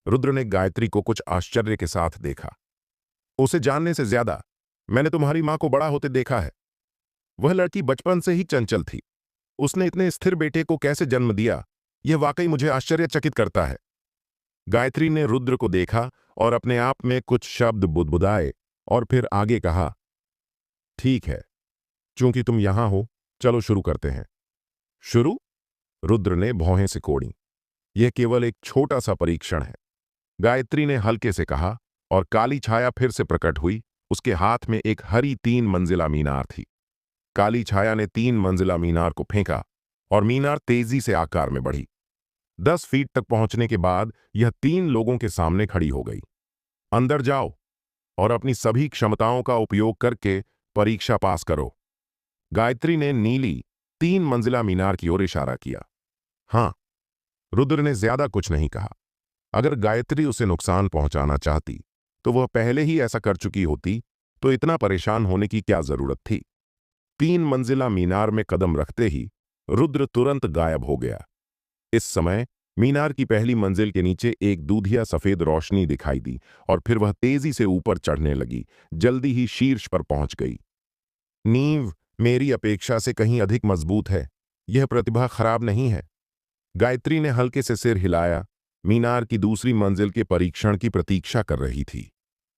रुद्र ने गायत्री को कुछ आश्चर्य के साथ देखा। उसे जानने से ज्यादा मैंने तुम्हारी मां को बड़ा होते देखा है। वह लड़की बचपन से ही चंचल थी। उसने इतने स्थिर बेटे को कैसे जन्म दिया, यह वाकई मुझे आश्चर्यचकित करता है। गायत्री ने रुद्र को देखा और अपने आप में कुछ शब्द बुदबुदाए, और फिर आगे कहा, ठीक है, चूंकि तुम यहां हो, चलो शुरू करते हैं। शुरू? रुद्र ने भौहें सिकोड़ी। यह केवल एक छोटा सा परीक्षण है, गायत्री ने हल्के से कहा, और काली छाया फिर से प्रकट हुई। उसके हाथ में एक हरी 3 मंजिला मीनार थी। काली छाया ने 3 मंजिला मीनार को फेंका और मीनार तेजी से आकार में बढ़ी। 10 फीट तक पहुंचने के बाद यह 3 लोगों के सामने खड़ी हो गई। अंदर जाओ और अपनी सभी क्षमताओं का उपयोग करके परीक्षा पास करो। गायत्री ने नीली 3 मंजिला मीनार की ओर इशारा किया। हाँ, रुद्र ने ज्यादा कुछ नहीं कहा। अगर गायत्री उसे नुकसान पहुंचाना चाहती तो वह पहले ही ऐसा कर चुकी होती, तो इतना परेशान होने की क्या जरूरत थी। 3 मंजिला मीनार में कदम रखते ही रुद्र तुरंत गायब हो गया। इस समय मीनार की पहली मंजिल के नीचे एक दूधिया सफेद रोशनी दिखाई दी और फिर वह तेजी से ऊपर चढ़ने लगी, जल्दी ही शीर्ष पर पहुंच गई। नींव मेरी अपेक्षा से कहीं अधिक मजबूत है, यह प्रतिभा खराब नहीं है। गायत्री ने हल्के से सिर हिलाया, मीनार की दूसरी मंजिल के परीक्षण की प्रतीक्षा कर रही थी।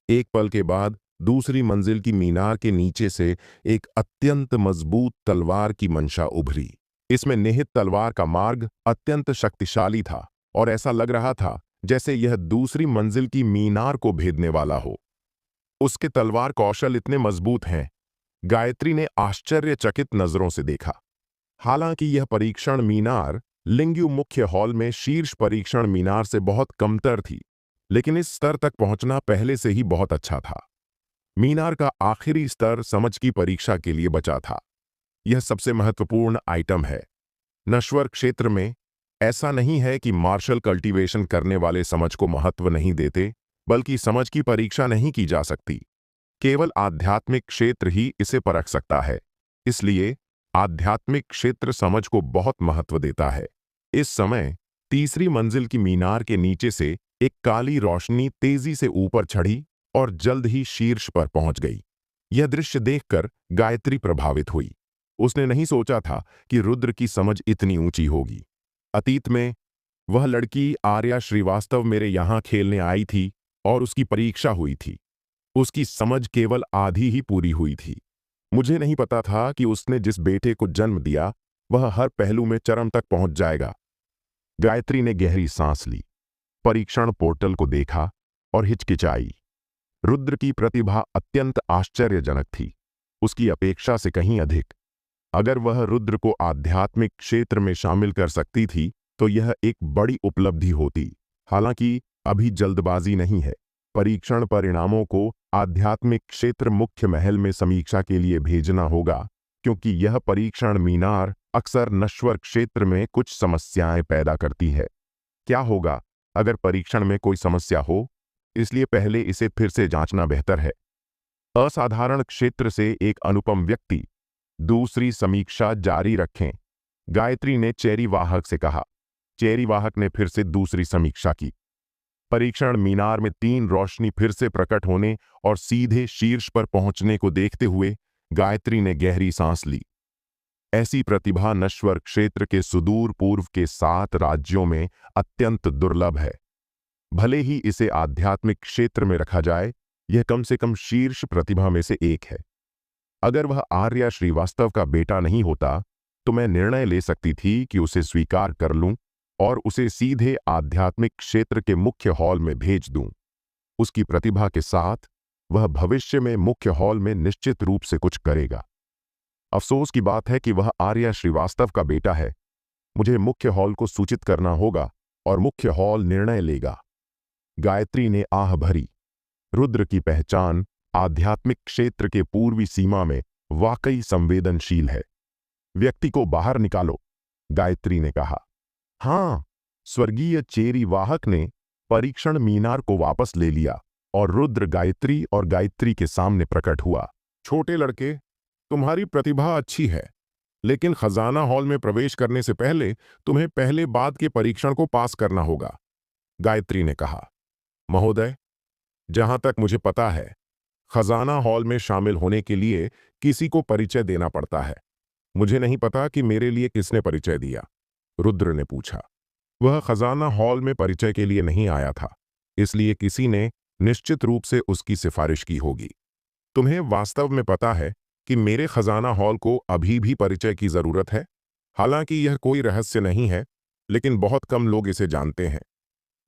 एक पल के बाद दूसरी मंजिल की मीनार के नीचे से एक अत्यंत मजबूत तलवार की मंशा उभरी। इसमें निहित तलवार का मार्ग अत्यंत शक्तिशाली था और ऐसा लग रहा था जैसे यह दूसरी मंजिल की मीनार को भेदने वाला हो। उसके तलवार कौशल इतने मजबूत हैं, गायत्री ने आश्चर्यचकित नजरों से देखा। हालांकि यह परीक्षण मीनार लिंग्यू मुख्य हॉल में शीर्ष परीक्षण मीनार से बहुत कमतर थी, लेकिन इस स्तर तक पहुंचना पहले से ही बहुत अच्छा था। मीनार का आखिरी स्तर समझ की परीक्षा के लिए बचा था। यह सबसे महत्वपूर्ण आइटम है। नश्वर क्षेत्र में ऐसा नहीं है कि मार्शल कल्टीवेशन करने वाले समझ को महत्व नहीं देते, बल्कि समझ की परीक्षा नहीं की जा सकती। केवल आध्यात्मिक क्षेत्र ही इसे परख सकता है। इसलिए आध्यात्मिक क्षेत्र समझ को बहुत महत्व देता है। इस समय तीसरी मंजिल की मीनार के नीचे से एक काली रोशनी तेजी से ऊपर चढ़ी और जल्द ही शीर्ष पर पहुंच गई। यह दृश्य देखकर गायत्री प्रभावित हुई। उसने नहीं सोचा था कि रुद्र की समझ इतनी ऊंची होगी। अतीत में वह लड़की आर्या श्रीवास्तव मेरे यहां खेलने आई थी और उसकी परीक्षा हुई थी। उसकी समझ केवल आधी ही पूरी हुई थी। मुझे नहीं पता था कि उसने जिस बेटे को जन्म दिया वह हर पहलू में चरम तक पहुंच जाएगा। गायत्री ने गहरी सांस ली, परीक्षण पोर्टल को देखा और हिचकिचाई। रुद्र की प्रतिभा अत्यंत आश्चर्यजनक थी, उसकी अपेक्षा से कहीं अधिक। अगर वह रुद्र को आध्यात्मिक क्षेत्र में शामिल कर सकती थी तो यह एक बड़ी उपलब्धि होती। हालांकि अभी जल्दबाजी नहीं है। परीक्षण परिणामों को आध्यात्मिक क्षेत्र मुख्य महल में समीक्षा के लिए भेजना होगा, क्योंकि यह परीक्षण मीनार अक्सर नश्वर क्षेत्र में कुछ समस्याएं पैदा करती है। क्या होगा अगर परीक्षण में कोई समस्या हो? इसलिए पहले इसे फिर से जांचना बेहतर है। असाधारण क्षेत्र से एक अनुपम व्यक्ति, दूसरी समीक्षा जारी रखें, गायत्री ने चेरी वाहक से कहा। चेरी वाहक ने फिर से दूसरी समीक्षा की। परीक्षण मीनार में 3 रोशनी फिर से प्रकट होने और सीधे शीर्ष पर पहुंचने को देखते हुए गायत्री ने गहरी सांस ली। ऐसी प्रतिभा नश्वर क्षेत्र के सुदूर पूर्व के 7 राज्यों में अत्यंत दुर्लभ है। भले ही इसे आध्यात्मिक क्षेत्र में रखा जाए, यह कम से कम शीर्ष प्रतिभा में से एक है। अगर वह आर्या श्रीवास्तव का बेटा नहीं होता तो मैं निर्णय ले सकती थी कि उसे स्वीकार कर लूं और उसे सीधे आध्यात्मिक क्षेत्र के मुख्य हॉल में भेज दूं। उसकी प्रतिभा के साथ वह भविष्य में मुख्य हॉल में निश्चित रूप से कुछ करेगा। अफसोस की बात है कि वह आर्या श्रीवास्तव का बेटा है। मुझे मुख्य हॉल को सूचित करना होगा और मुख्य हॉल निर्णय लेगा। गायत्री ने आह भरी। रुद्र की पहचान आध्यात्मिक क्षेत्र के पूर्वी सीमा में वाकई संवेदनशील है। व्यक्ति को बाहर निकालो, गायत्री ने कहा। हाँ, स्वर्गीय चेरी वाहक ने परीक्षण मीनार को वापस ले लिया और रुद्र गायत्री और गायत्री के सामने प्रकट हुआ। छोटे लड़के, तुम्हारी प्रतिभा अच्छी है, लेकिन खजाना हॉल में प्रवेश करने से पहले तुम्हें पहले बाद के परीक्षण को पास करना होगा, गायत्री ने कहा। महोदय, जहां तक मुझे पता है, खजाना हॉल में शामिल होने के लिए किसी को परिचय देना पड़ता है। मुझे नहीं पता कि मेरे लिए किसने परिचय दिया, रुद्र ने पूछा। वह खजाना हॉल में परिचय के लिए नहीं आया था, इसलिए किसी ने निश्चित रूप से उसकी सिफारिश की होगी। तुम्हें वास्तव में पता है कि मेरे खजाना हॉल को अभी भी परिचय की जरूरत है। हालांकि यह कोई रहस्य नहीं है, लेकिन बहुत कम लोग इसे जानते हैं।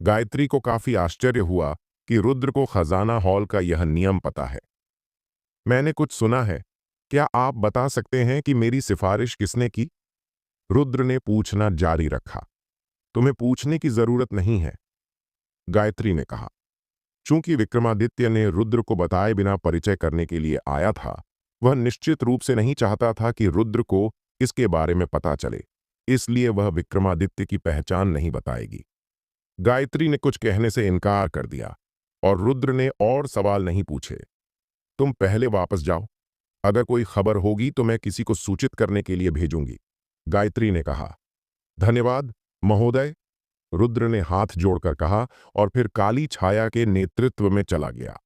गायत्री को काफी आश्चर्य हुआ कि रुद्र को खजाना हॉल का यह नियम पता है। मैंने कुछ सुना है, क्या आप बता सकते हैं कि मेरी सिफारिश किसने की? रुद्र ने पूछना जारी रखा। तुम्हें पूछने की जरूरत नहीं है, गायत्री ने कहा। चूंकि विक्रमादित्य ने रुद्र को बताए बिना परिचय करने के लिए आया था, वह निश्चित रूप से नहीं चाहता था कि रुद्र को इसके बारे में पता चले, इसलिए वह विक्रमादित्य की पहचान नहीं बताएगी। गायत्री ने कुछ कहने से इनकार कर दिया और रुद्र ने और सवाल नहीं पूछे। तुम पहले वापस जाओ, अगर कोई खबर होगी तो मैं किसी को सूचित करने के लिए भेजूंगी, गायत्री ने कहा। धन्यवाद महोदय, रुद्र ने हाथ जोड़कर कहा और फिर काली छाया के नेतृत्व में चला गया।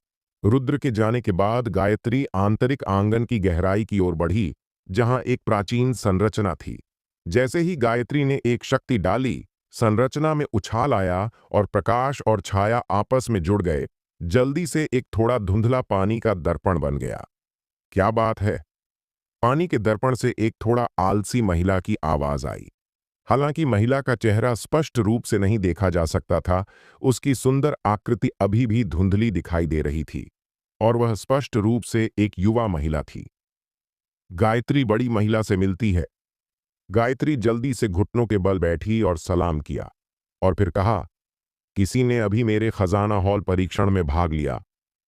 रुद्र के जाने के बाद गायत्री आंतरिक आंगन की गहराई की ओर बढ़ी, जहां एक प्राचीन संरचना थी। जैसे ही गायत्री ने एक शक्ति डाली, संरचना में उछाल आया और प्रकाश और छाया आपस में जुड़ गए। जल्दी से एक थोड़ा धुंधला पानी का दर्पण बन गया। क्या बात है? पानी के दर्पण से एक थोड़ा आलसी महिला की आवाज आई। हालांकि महिला का चेहरा स्पष्ट रूप से नहीं देखा जा सकता था, उसकी सुंदर आकृति अभी भी धुंधली दिखाई दे रही थी और वह स्पष्ट रूप से एक युवा महिला थी। गायत्री बड़ी महिला से मिलती है। गायत्री जल्दी से घुटनों के बल बैठी और सलाम किया और फिर कहा, किसी ने अभी मेरे खजाना हॉल परीक्षण में भाग लिया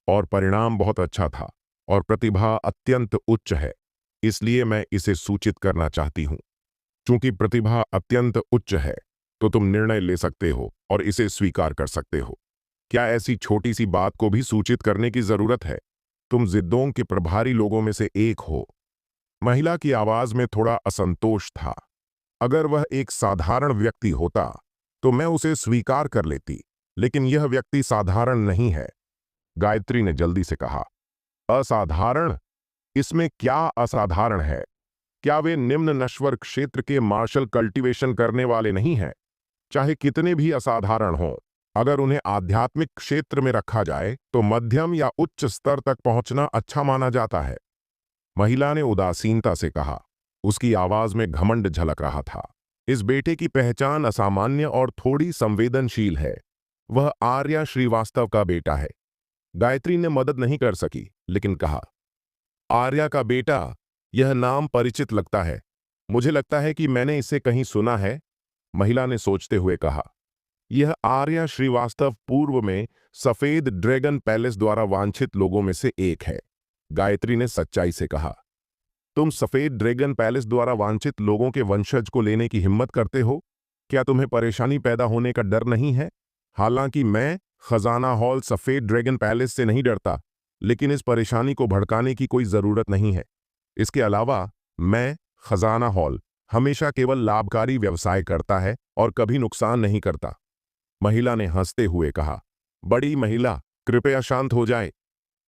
और परिणाम बहुत अच्छा था और प्रतिभा अत्यंत उच्च है, इसलिए मैं इसे सूचित करना चाहती हूं। चूंकि प्रतिभा अत्यंत उच्च है, तो तुम निर्णय ले सकते हो और इसे स्वीकार कर सकते हो। क्या ऐसी छोटी सी बात को भी सूचित करने की जरूरत है? तुम जिद्दों के प्रभारी लोगों में से एक हो। महिला की आवाज में थोड़ा असंतोष था। अगर वह एक साधारण व्यक्ति होता तो मैं उसे स्वीकार कर लेती, लेकिन यह व्यक्ति साधारण नहीं है, गायत्री ने जल्दी से कहा। असाधारण? इसमें क्या असाधारण है? क्या वे निम्न नश्वर क्षेत्र के मार्शल कल्टीवेशन करने वाले नहीं हैं? चाहे कितने भी असाधारण हों, अगर उन्हें आध्यात्मिक क्षेत्र में रखा जाए तो मध्यम या उच्च स्तर तक पहुंचना अच्छा माना जाता है, महिला ने उदासीनता से कहा। उसकी आवाज में घमंड झलक रहा था। इस बेटे की पहचान असामान्य और थोड़ी संवेदनशील है। वह आर्या श्रीवास्तव का बेटा है। गायत्री ने मदद नहीं कर सकी, लेकिन कहा, आर्या का बेटा, यह नाम परिचित लगता है। मुझे लगता है कि मैंने इसे कहीं सुना है, महिला ने सोचते हुए कहा। यह आर्या श्रीवास्तव पूर्व में सफेद ड्रैगन पैलेस द्वारा वांछित लोगों में से एक है, गायत्री ने सच्चाई से कहा। तुम सफेद ड्रैगन पैलेस द्वारा वांछित लोगों के वंशज को लेने की हिम्मत करते हो? क्या तुम्हें परेशानी पैदा होने का डर नहीं है? हालांकि मैं खजाना हॉल सफेद ड्रैगन पैलेस से नहीं डरता, लेकिन इस परेशानी को भड़काने की कोई जरूरत नहीं है। इसके अलावा मैं खजाना हॉल हमेशा केवल लाभकारी व्यवसाय करता है और कभी नुकसान नहीं करता, महिला ने हंसते हुए कहा। बड़ी महिला, कृपया शांत हो जाए।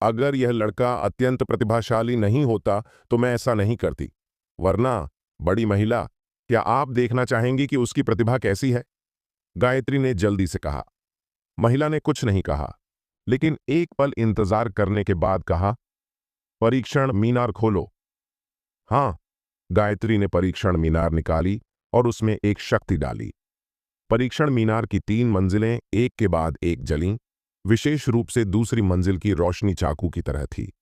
अगर यह लड़का अत्यंत प्रतिभाशाली नहीं होता तो मैं ऐसा नहीं करती, वरना बड़ी महिला, क्या आप देखना चाहेंगी कि उसकी प्रतिभा कैसी है? गायत्री ने जल्दी से कहा। महिला ने कुछ नहीं कहा, लेकिन एक पल इंतजार करने के बाद कहा, परीक्षण मीनार खोलो। हाँ, गायत्री ने परीक्षण मीनार निकाली और उसमें एक शक्ति डाली। परीक्षण मीनार की 3 मंजिलें एक के बाद एक जलीं, विशेष रूप से दूसरी मंजिल की रोशनी चाकू की तरह थी।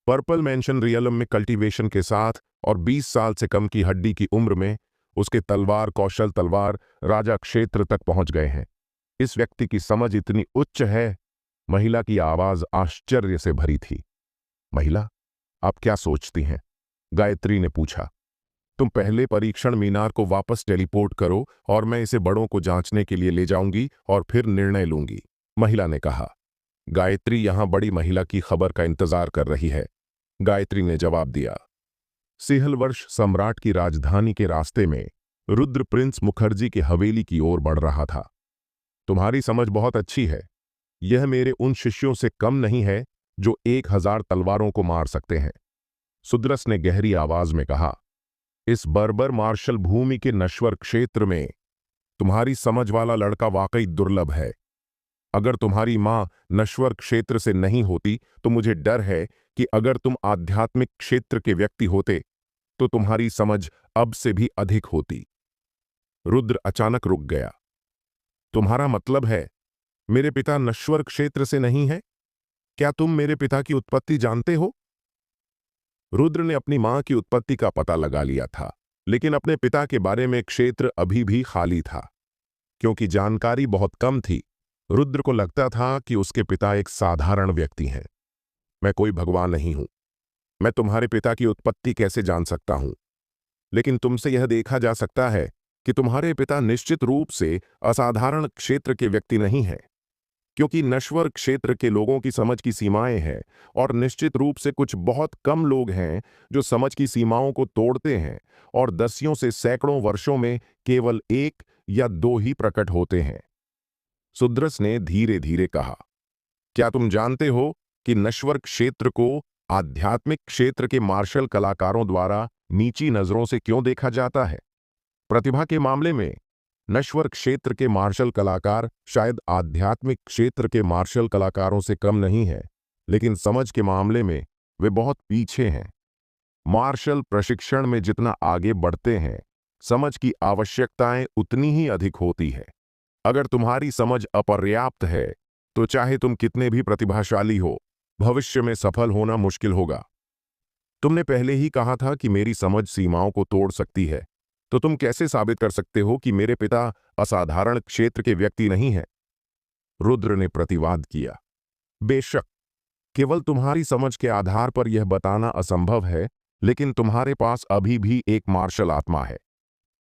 पर्पल मैंशन रियलम में कल्टीवेशन के साथ और 20 साल से कम की हड्डी की उम्र में उसके तलवार कौशल तलवार राजा क्षेत्र तक पहुंच गए हैं। इस व्यक्ति की समझ इतनी उच्च है, महिला की आवाज आश्चर्य से भरी थी। महिला, आप क्या सोचती हैं? गायत्री ने पूछा। तुम पहले परीक्षण मीनार को वापस टेलीपोर्ट करो और मैं इसे बड़ों को जांचने के लिए ले जाऊंगी और फिर निर्णय लूंगी, महिला ने कहा। गायत्री यहां बड़ी महिला की खबर का इंतजार कर रही है, गायत्री ने जवाब दिया। सिहलवर्ष सम्राट की राजधानी के रास्ते में रुद्र प्रिंस मुखर्जी की हवेली की ओर बढ़ रहा था। तुम्हारी समझ बहुत अच्छी है। यह मेरे उन शिष्यों से कम नहीं है जो 1000 तलवारों को मार सकते हैं, सुद्रस ने गहरी आवाज में कहा। इस बर्बर मार्शल भूमि के नश्वर क्षेत्र में तुम्हारी समझ वाला लड़का वाकई दुर्लभ है। अगर तुम्हारी माँ नश्वर क्षेत्र से नहीं होती तो मुझे डर है कि अगर तुम आध्यात्मिक क्षेत्र के व्यक्ति होते तो तुम्हारी समझ अब से भी अधिक होती। रुद्र अचानक रुक गया। तुम्हारा मतलब है मेरे पिता नश्वर क्षेत्र से नहीं है? क्या तुम मेरे पिता की उत्पत्ति जानते हो? रुद्र ने अपनी मां की उत्पत्ति का पता लगा लिया था, लेकिन अपने पिता के बारे में क्षेत्र अभी भी खाली था। क्योंकि जानकारी बहुत कम थी, रुद्र को लगता था कि उसके पिता एक साधारण व्यक्ति हैं। मैं कोई भगवान नहीं हूं। मैं तुम्हारे पिता की उत्पत्ति कैसे जान सकता हूं? लेकिन तुमसे यह देखा जा सकता है कि तुम्हारे पिता निश्चित रूप से असाधारण क्षेत्र के व्यक्ति नहीं हैं, क्योंकि नश्वर क्षेत्र के लोगों की समझ की सीमाएं हैं और निश्चित रूप से कुछ बहुत कम लोग हैं जो समझ की सीमाओं को तोड़ते हैं और दसियों से सैकड़ों वर्षों में केवल एक या दो ही प्रकट होते हैं। सुद्रस ने धीरे धीरे कहा, क्या तुम जानते हो कि नश्वर क्षेत्र को आध्यात्मिक क्षेत्र के मार्शल कलाकारों द्वारा नीची नजरों से क्यों देखा जाता है? प्रतिभा के मामले में नश्वर क्षेत्र के मार्शल कलाकार शायद आध्यात्मिक क्षेत्र के मार्शल कलाकारों से कम नहीं है, लेकिन समझ के मामले में वे बहुत पीछे हैं। मार्शल प्रशिक्षण में जितना आगे बढ़ते हैं, समझ की आवश्यकताएं उतनी ही अधिक होती है। अगर तुम्हारी समझ अपर्याप्त है तो चाहे तुम कितने भी प्रतिभाशाली हो, भविष्य में सफल होना मुश्किल होगा। तुमने पहले ही कहा था कि मेरी समझ सीमाओं को तोड़ सकती है, तो तुम कैसे साबित कर सकते हो कि मेरे पिता असाधारण क्षेत्र के व्यक्ति नहीं हैं? रुद्र ने प्रतिवाद किया, बेशक केवल तुम्हारी समझ के आधार पर यह बताना असंभव है, लेकिन तुम्हारे पास अभी भी एक मार्शल आत्मा है।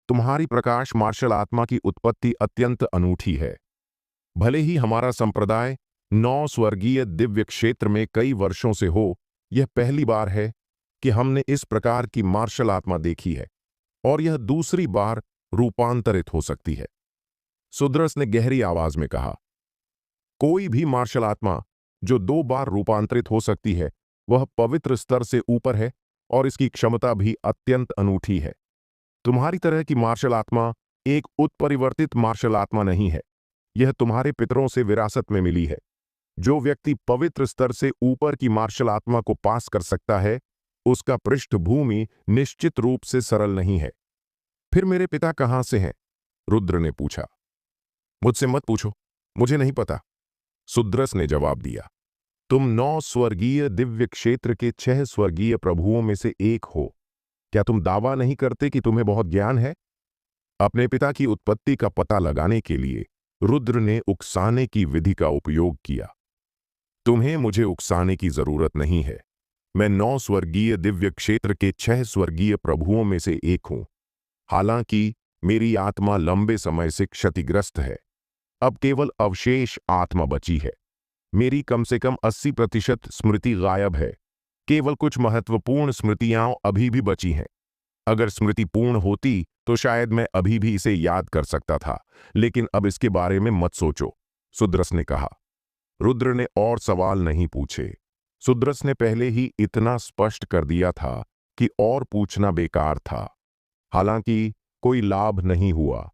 तुम्हारी प्रकाश मार्शल आत्मा की उत्पत्ति अत्यंत अनूठी है। भले ही हमारा संप्रदाय 9 स्वर्गीय दिव्य क्षेत्र में कई वर्षों से हो, यह पहली बार है कि हमने इस प्रकार की मार्शल आत्मा देखी है, और यह दूसरी बार रूपांतरित हो सकती है। सुद्रस ने गहरी आवाज में कहा, कोई भी मार्शल आत्मा जो 2 बार रूपांतरित हो सकती है वह पवित्र स्तर से ऊपर है और इसकी क्षमता भी अत्यंत अनूठी है। तुम्हारी तरह की मार्शल आत्मा एक उत्परिवर्तित मार्शल आत्मा नहीं है। यह तुम्हारे पितरों से विरासत में मिली है। जो व्यक्ति पवित्र स्तर से ऊपर की मार्शल आत्मा को पास कर सकता है, उसका पृष्ठभूमि निश्चित रूप से सरल नहीं है। फिर मेरे पिता कहां से हैं? रुद्र ने पूछा। मुझसे मत पूछो, मुझे नहीं पता, सुद्रस ने जवाब दिया। तुम 9 स्वर्गीय दिव्य क्षेत्र के 6 स्वर्गीय प्रभुओं में से एक हो। क्या तुम दावा नहीं करते कि तुम्हें बहुत ज्ञान है? अपने पिता की उत्पत्ति का पता लगाने के लिए रुद्र ने उकसाने की विधि का उपयोग किया। तुम्हें मुझे उकसाने की जरूरत नहीं है। मैं 9 स्वर्गीय दिव्य क्षेत्र के 6 स्वर्गीय प्रभुओं में से एक हूं। हालांकि मेरी आत्मा लंबे समय से क्षतिग्रस्त है। अब केवल अवशेष आत्मा बची है। मेरी कम से कम 80% स्मृति गायब है। केवल कुछ महत्वपूर्ण स्मृतियां अभी भी बची हैं। अगर स्मृति पूर्ण होती तो शायद मैं अभी भी इसे याद कर सकता था, लेकिन अब इसके बारे में मत सोचो, सुद्रस ने कहा। रुद्र ने और सवाल नहीं पूछे। सुद्रस ने पहले ही इतना स्पष्ट कर दिया था कि और पूछना बेकार था। हालांकि कोई लाभ नहीं हुआ।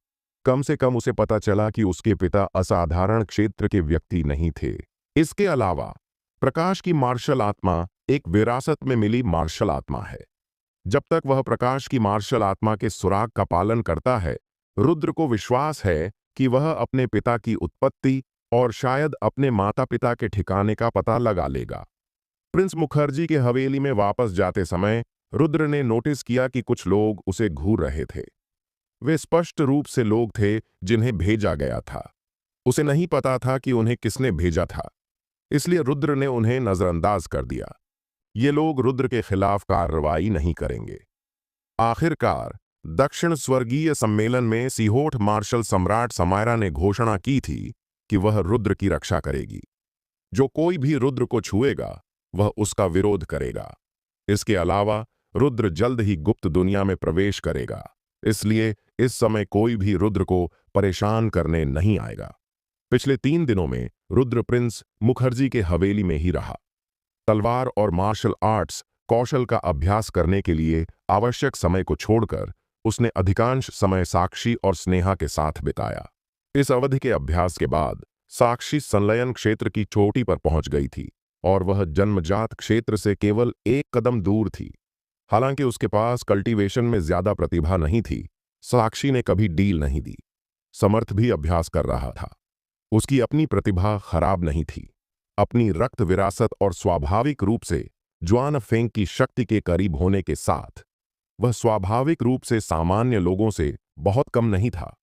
कम से कम उसे पता चला कि उसके पिता असाधारण क्षेत्र के व्यक्ति नहीं थे। इसके अलावा प्रकाश की मार्शल आत्मा एक विरासत में मिली मार्शल आत्मा है। जब तक वह प्रकाश की मार्शल आत्मा के सुराग का पालन करता है, रुद्र को विश्वास है कि वह अपने पिता की उत्पत्ति और शायद अपने माता पिता के ठिकाने का पता लगा लेगा। प्रिंस मुखर्जी के हवेली में वापस जाते समय रुद्र ने नोटिस किया कि कुछ लोग उसे घूर रहे थे। वे स्पष्ट रूप से लोग थे जिन्हें भेजा गया था। उसे नहीं पता था कि उन्हें किसने भेजा था, इसलिए रुद्र ने उन्हें नजरअंदाज कर दिया। ये लोग रुद्र के खिलाफ कार्रवाई नहीं करेंगे। आखिरकार दक्षिण स्वर्गीय सम्मेलन में सीहोठ मार्शल सम्राट समायरा ने घोषणा की थी कि वह रुद्र की रक्षा करेगी। जो कोई भी रुद्र को छुएगा वह उसका विरोध करेगा। इसके अलावा रुद्र जल्द ही गुप्त दुनिया में प्रवेश करेगा, इसलिए इस समय कोई भी रुद्र को परेशान करने नहीं आएगा। पिछले 3 दिनों में रुद्र प्रिंस मुखर्जी के हवेली में ही रहा। तलवार और मार्शल आर्ट्स कौशल का अभ्यास करने के लिए आवश्यक समय को छोड़कर उसने अधिकांश समय साक्षी और स्नेहा के साथ बिताया। इस अवधि के अभ्यास के बाद साक्षी संलयन क्षेत्र की चोटी पर पहुंच गई थी और वह जन्मजात क्षेत्र से केवल एक कदम दूर थी। हालांकि उसके पास कल्टीवेशन में ज्यादा प्रतिभा नहीं थी, साक्षी ने कभी डील नहीं दी। समर्थ भी अभ्यास कर रहा था। उसकी अपनी प्रतिभा खराब नहीं थी। अपनी रक्त विरासत और स्वाभाविक रूप से ज्वान फेंग की शक्ति के करीब होने के साथ वह स्वाभाविक रूप से सामान्य लोगों से बहुत कम नहीं था।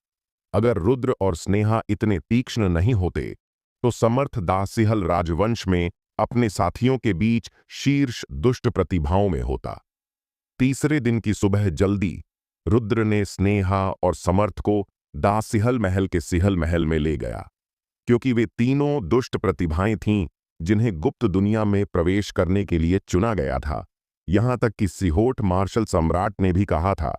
अगर रुद्र और स्नेहा इतने तीक्ष्ण नहीं होते तो समर्थ दासिहल राजवंश में अपने साथियों के बीच शीर्ष दुष्ट प्रतिभाओं में होता। तीसरे दिन की सुबह जल्दी रुद्र ने स्नेहा और समर्थ को दासिहल महल के सिहल महल में ले गया, क्योंकि वे तीनों दुष्ट प्रतिभाएं थीं जिन्हें गुप्त दुनिया में प्रवेश करने के लिए चुना गया था। यहां तक कि सिहोट मार्शल सम्राट ने भी कहा था,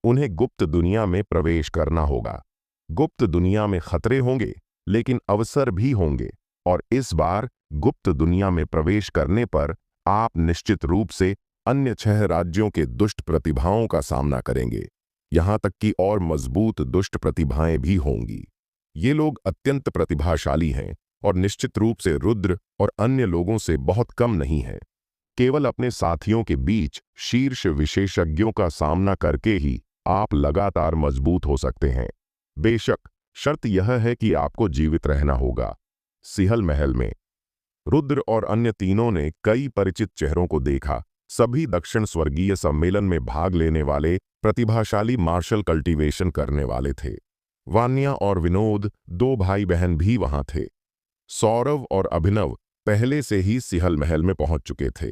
उन्हें गुप्त दुनिया में प्रवेश करना होगा। गुप्त दुनिया में खतरे होंगे लेकिन अवसर भी होंगे, और इस बार गुप्त दुनिया में प्रवेश करने पर आप निश्चित रूप से अन्य 6 राज्यों के दुष्ट प्रतिभाओं का सामना करेंगे। यहां तक कि और मजबूत दुष्ट प्रतिभाएं भी होंगी। ये लोग अत्यंत प्रतिभाशाली हैं और निश्चित रूप से रुद्र और अन्य लोगों से बहुत कम नहीं हैं। केवल अपने साथियों के बीच शीर्ष विशेषज्ञों का सामना करके ही आप लगातार मजबूत हो सकते हैं। बेशक शर्त यह है कि आपको जीवित रहना होगा। सिहल महल में रुद्र और अन्य तीनों ने कई परिचित चेहरों को देखा। सभी दक्षिण स्वर्गीय सम्मेलन में भाग लेने वाले प्रतिभाशाली मार्शल कल्टीवेशन करने वाले थे। वान्या और विनोद 2 भाई बहन भी वहां थे। सौरव और अभिनव पहले से ही सिहल महल में पहुंच चुके थे।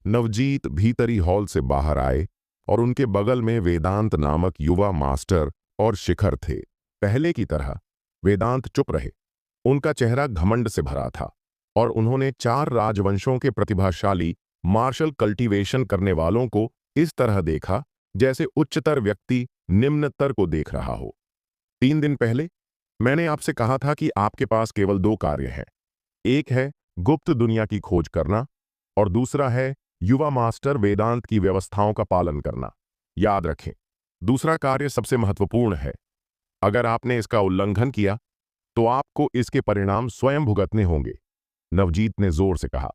नवजीत भीतरी हॉल से बाहर आए और उनके बगल में वेदांत नामक युवा मास्टर और शिखर थे। पहले की तरह वेदांत चुप रहे। उनका चेहरा घमंड से भरा था और उन्होंने 4 राजवंशों के प्रतिभाशाली मार्शल कल्टीवेशन करने वालों को इस तरह देखा जैसे उच्चतर व्यक्ति निम्नतर को देख रहा हो। 3 दिन पहले मैंने आपसे कहा था कि आपके पास केवल 2 कार्य हैं। एक है गुप्त दुनिया की खोज करना और दूसरा है युवा मास्टर वेदांत की व्यवस्थाओं का पालन करना। याद रखें, दूसरा कार्य सबसे महत्वपूर्ण है। अगर आपने इसका उल्लंघन किया तो आपको इसके परिणाम स्वयं भुगतने होंगे। नवजीत ने जोर से कहा।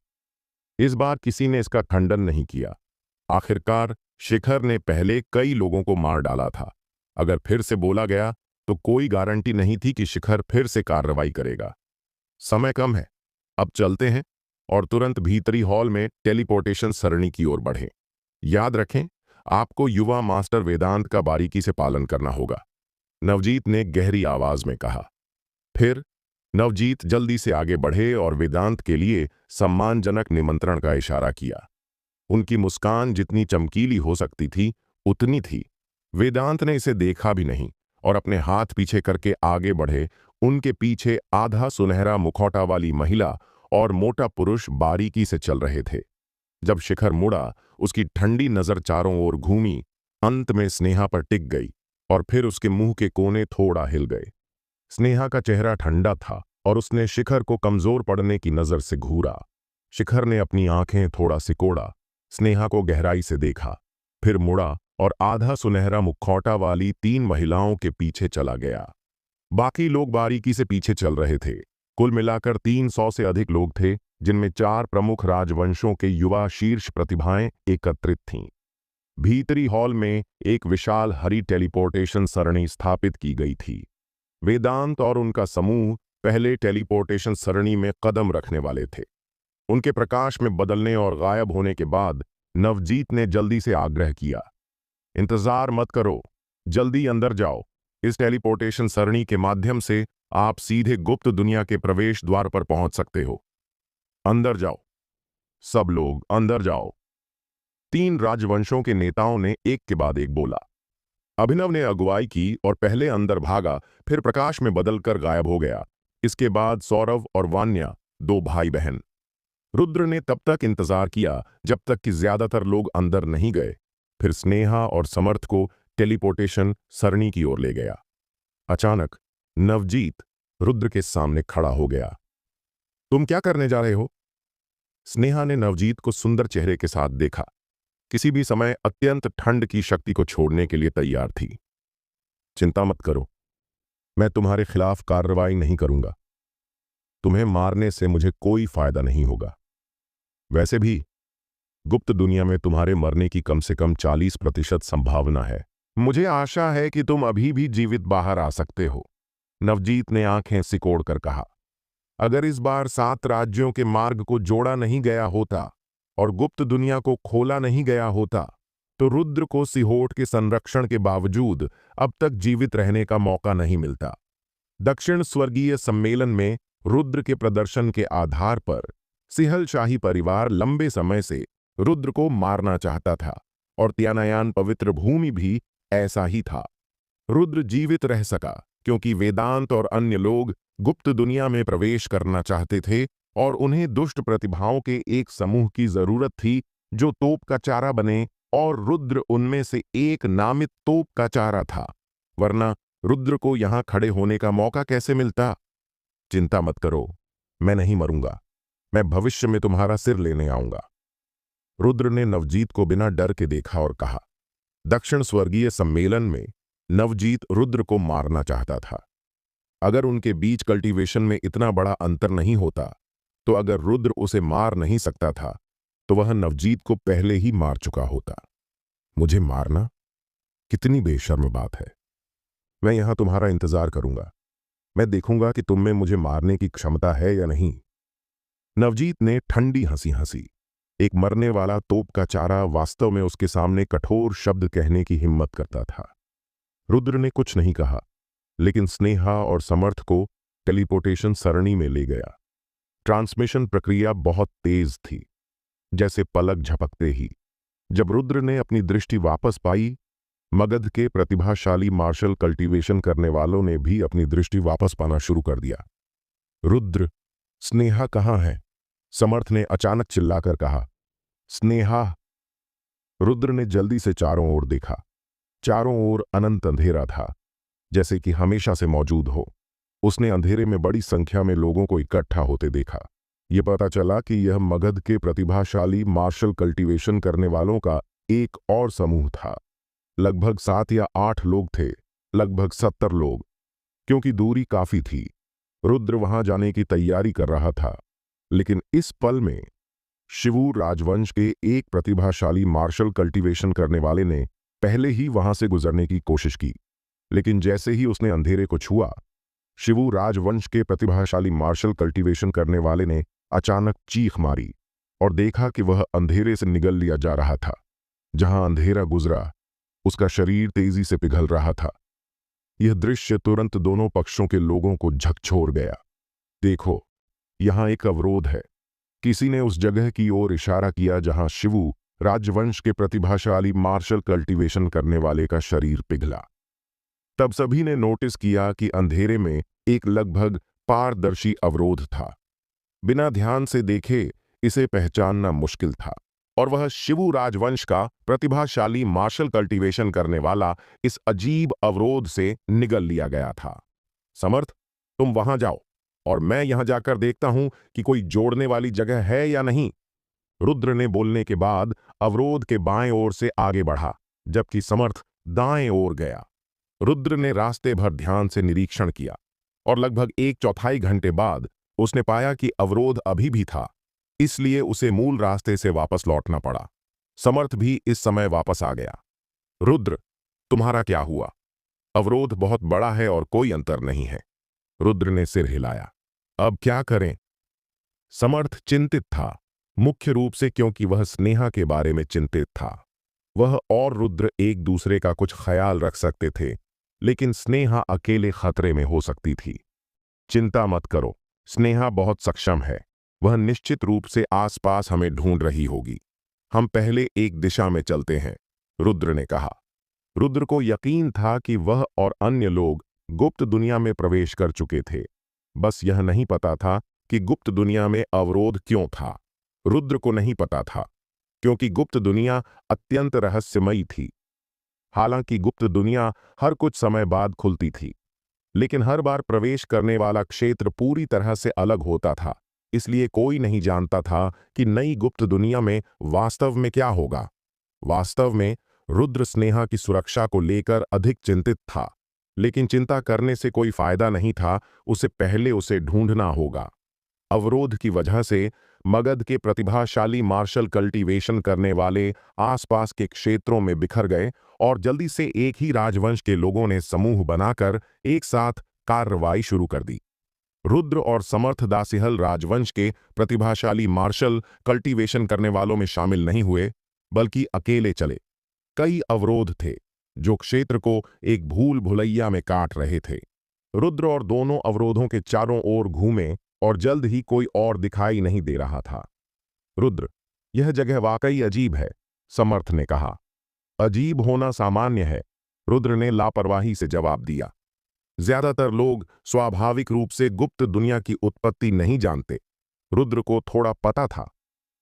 इस बार किसी ने इसका खंडन नहीं किया। आखिरकार शिखर ने पहले कई लोगों को मार डाला था। अगर फिर से बोला गया तो कोई गारंटी नहीं थी कि शिखर फिर से कार्रवाई करेगा। समय कम है, अब चलते हैं और तुरंत भीतरी हॉल में टेलीपोर्टेशन सरणी की ओर बढ़ें। याद रखें, आपको युवा मास्टर वेदांत का बारीकी से पालन करना होगा, नवजीत ने गहरी आवाज में कहा। फिर नवजीत जल्दी से आगे बढ़े और वेदांत के लिए सम्मानजनक निमंत्रण का इशारा किया। उनकी मुस्कान जितनी चमकीली हो सकती थी उतनी थी। वेदांत ने इसे देखा भी नहीं और अपने हाथ पीछे करके आगे बढ़े। उनके पीछे आधा सुनहरा मुखौटा वाली महिला और मोटा पुरुष बारीकी से चल रहे थे। जब शिखर मुड़ा, उसकी ठंडी नजर चारों ओर घूमी, अंत में स्नेहा पर टिक गई और फिर उसके मुंह के कोने थोड़ा हिल गए। स्नेहा का चेहरा ठंडा था और उसने शिखर को कमजोर पड़ने की नजर से घूरा। शिखर ने अपनी आंखें थोड़ा सिकोड़ा, स्नेहा को गहराई से देखा, फिर मुड़ा और आधा सुनहरा मुखौटा वाली 3 महिलाओं के पीछे चला गया। बाकी लोग बारीकी से पीछे चल रहे थे। कुल मिलाकर 300 से अधिक लोग थे, जिनमें 4 प्रमुख राजवंशों के युवा शीर्ष प्रतिभाएं एकत्रित थीं। भीतरी हॉल में एक विशाल हरी टेलीपोर्टेशन सरणी स्थापित की गई थी। वेदांत और उनका समूह पहले टेलीपोर्टेशन सरणी में कदम रखने वाले थे। उनके प्रकाश में बदलने और गायब होने के बाद नवजीत ने जल्दी से आग्रह किया, इंतजार मत करो, जल्दी अंदर जाओ। इस टेलीपोर्टेशन सरणी के माध्यम से आप सीधे गुप्त दुनिया के प्रवेश द्वार पर पहुंच सकते हो। अंदर जाओ, सब लोग अंदर जाओ। 3 राजवंशों के नेताओं ने एक के बाद एक बोला। अभिनव ने अगुवाई की और पहले अंदर भागा, फिर प्रकाश में बदलकर गायब हो गया। इसके बाद सौरव और वान्या, 2 भाई बहन। रुद्र ने तब तक इंतजार किया जब तक कि ज्यादातर लोग अंदर नहीं गए। फिर स्नेहा और समर्थ को टेलीपोर्टेशन सरणी की ओर ले गया। अचानक नवजीत रुद्र के सामने खड़ा हो गया। तुम क्या करने जा रहे हो? स्नेहा ने नवजीत को सुंदर चेहरे के साथ देखा। किसी भी समय अत्यंत ठंड की शक्ति को छोड़ने के लिए तैयार थी। चिंता मत करो, मैं तुम्हारे खिलाफ कार्रवाई नहीं करूंगा। तुम्हें मारने से मुझे कोई फायदा नहीं होगा। वैसे भी गुप्त दुनिया में तुम्हारे मरने की कम से कम 40% संभावना है। मुझे आशा है कि तुम अभी भी जीवित बाहर आ सकते हो। नवजीत ने आंखें सिकोड़कर कहा। अगर इस बार 7 राज्यों के मार्ग को जोड़ा नहीं गया होता और गुप्त दुनिया को खोला नहीं गया होता, तो रुद्र को सिहोट के संरक्षण के बावजूद अब तक जीवित रहने का मौका नहीं मिलता। दक्षिण स्वर्गीय सम्मेलन में रुद्र के प्रदर्शन के आधार पर सिहल शाही परिवार लंबे समय से रुद्र को मारना चाहता था और त्यानायान पवित्र भूमि भी ऐसा ही था। रुद्र जीवित रह सका क्योंकि वेदांत और अन्य लोग गुप्त दुनिया में प्रवेश करना चाहते थे और उन्हें दुष्ट प्रतिभाओं के एक समूह की जरूरत थी जो तोप का चारा बने, और रुद्र उनमें से एक नामित तोप का चारा था। वरना रुद्र को यहां खड़े होने का मौका कैसे मिलता? चिंता मत करो, मैं नहीं मरूंगा। मैं भविष्य में तुम्हारा सिर लेने आऊंगा। रुद्र ने नवजीत को बिना डर के देखा और कहा। दक्षिण स्वर्गीय सम्मेलन में नवजीत रुद्र को मारना चाहता था। अगर उनके बीच कल्टीवेशन में इतना बड़ा अंतर नहीं होता, तो अगर रुद्र उसे मार नहीं सकता था, तो वह नवजीत को पहले ही मार चुका होता। मुझे मारना? कितनी बेशर्म बात है। मैं यहां तुम्हारा इंतजार करूंगा। मैं देखूंगा कि तुम में मुझे मारने की क्षमता है या नहीं। नवजीत ने ठंडी हंसी हंसी। एक मरने वाला तोप का चारा वास्तव में उसके सामने कठोर शब्द कहने की हिम्मत करता था। रुद्र ने कुछ नहीं कहा, लेकिन स्नेहा और समर्थ को टेलीपोर्टेशन सरणी में ले गया। ट्रांसमिशन प्रक्रिया बहुत तेज थी, जैसे पलक झपकते ही। जब रुद्र ने अपनी दृष्टि वापस पाई, मगध के प्रतिभाशाली मार्शल कल्टीवेशन करने वालों ने भी अपनी दृष्टि वापस पाना शुरू कर दिया। रुद्र, स्नेहा कहाँ है? समर्थ ने अचानक चिल्लाकर कहा। स्नेहा! रुद्र ने जल्दी से चारों ओर देखा। चारों ओर अनंत अंधेरा था, जैसे कि हमेशा से मौजूद हो। उसने अंधेरे में बड़ी संख्या में लोगों को इकट्ठा होते देखा। ये पता चला कि यह मगध के प्रतिभाशाली मार्शल कल्टीवेशन करने वालों का एक और समूह था। लगभग 7 या 8 लोग थे, लगभग 70 लोग। क्योंकि दूरी काफी थी, रुद्र वहां जाने की तैयारी कर रहा था। लेकिन इस पल में शिवूर राजवंश के एक प्रतिभाशाली मार्शल कल्टीवेशन करने वाले ने पहले ही वहां से गुजरने की कोशिश की। लेकिन जैसे ही उसने अंधेरे को छुआ, शिवूर राजवंश के प्रतिभाशाली मार्शल कल्टीवेशन करने वाले ने अचानक चीख मारी और देखा कि वह अंधेरे से निगल लिया जा रहा था। जहां अंधेरा गुजरा, उसका शरीर तेजी से पिघल रहा था। यह दृश्य तुरंत दोनों पक्षों के लोगों को झकझोर गया। देखो, यहां एक अवरोध है। किसी ने उस जगह की ओर इशारा किया जहां शिवू राजवंश के प्रतिभाशाली मार्शल कल्टीवेशन करने वाले का शरीर पिघला। तब सभी ने नोटिस किया कि अंधेरे में एक लगभग पारदर्शी अवरोध था। बिना ध्यान से देखे इसे पहचानना मुश्किल था, और वह शिवू राजवंश का प्रतिभाशाली मार्शल कल्टीवेशन करने वाला इस अजीब अवरोध से निगल लिया गया था। समर्थ, तुम वहां जाओ और मैं यहां जाकर देखता हूं कि कोई जोड़ने वाली जगह है या नहीं। रुद्र ने बोलने के बाद अवरोध के बाएं ओर से आगे बढ़ा, जबकि समर्थ दाएं ओर गया। रुद्र ने रास्ते भर ध्यान से निरीक्षण किया और लगभग 1/4 घंटे बाद उसने पाया कि अवरोध अभी भी था, इसलिए उसे मूल रास्ते से वापस लौटना पड़ा। समर्थ भी इस समय वापस आ गया। रुद्र, तुम्हारा क्या हुआ? अवरोध बहुत बड़ा है और कोई अंतर नहीं है। रुद्र ने सिर हिलाया। अब क्या करें? समर्थ चिंतित था, मुख्य रूप से क्योंकि वह स्नेहा के बारे में चिंतित था। वह और रुद्र एक दूसरे का कुछ ख्याल रख सकते थे, लेकिन स्नेहा अकेले खतरे में हो सकती थी। चिंता मत करो, स्नेहा बहुत सक्षम है। वह निश्चित रूप से आसपास हमें ढूंढ रही होगी। हम पहले एक दिशा में चलते हैं, रुद्र ने कहा। रुद्र को यकीन था कि वह और अन्य लोग गुप्त दुनिया में प्रवेश कर चुके थे। बस यह नहीं पता था कि गुप्त दुनिया में अवरोध क्यों था। रुद्र को नहीं पता था, क्योंकि गुप्त दुनिया अत्यंत रहस्यमयी थी। हालांकि गुप्त दुनिया हर कुछ समय बाद खुलती थी, लेकिन हर बार प्रवेश करने वाला क्षेत्र पूरी तरह से अलग होता था। इसलिए कोई नहीं जानता था कि नई गुप्त दुनिया में वास्तव में क्या होगा। वास्तव में रुद्र स्नेहा की सुरक्षा को लेकर अधिक चिंतित था, लेकिन चिंता करने से कोई फायदा नहीं था। उसे पहले उसे ढूंढना होगा। अवरोध की वजह से मगध के प्रतिभाशाली मार्शल कल्टीवेशन करने वाले आसपास के क्षेत्रों में बिखर गए और जल्दी से एक ही राजवंश के लोगों ने समूह बनाकर एक साथ कार्रवाई शुरू कर दी। रुद्र और समर्थ दासिहल राजवंश के प्रतिभाशाली मार्शल कल्टीवेशन करने वालों में शामिल नहीं हुए, बल्कि अकेले चले। कई अवरोध थे जो क्षेत्र को एक भूल भुलैया में काट रहे थे। रुद्र और दोनों अवरोधों के चारों ओर घूमे और जल्द ही कोई और दिखाई नहीं दे रहा था। रुद्र, यह जगह वाकई अजीब है, समर्थ ने कहा। अजीब होना सामान्य है, रुद्र ने लापरवाही से जवाब दिया। ज्यादातर लोग स्वाभाविक रूप से गुप्त दुनिया की उत्पत्ति नहीं जानते। रुद्र को थोड़ा पता था।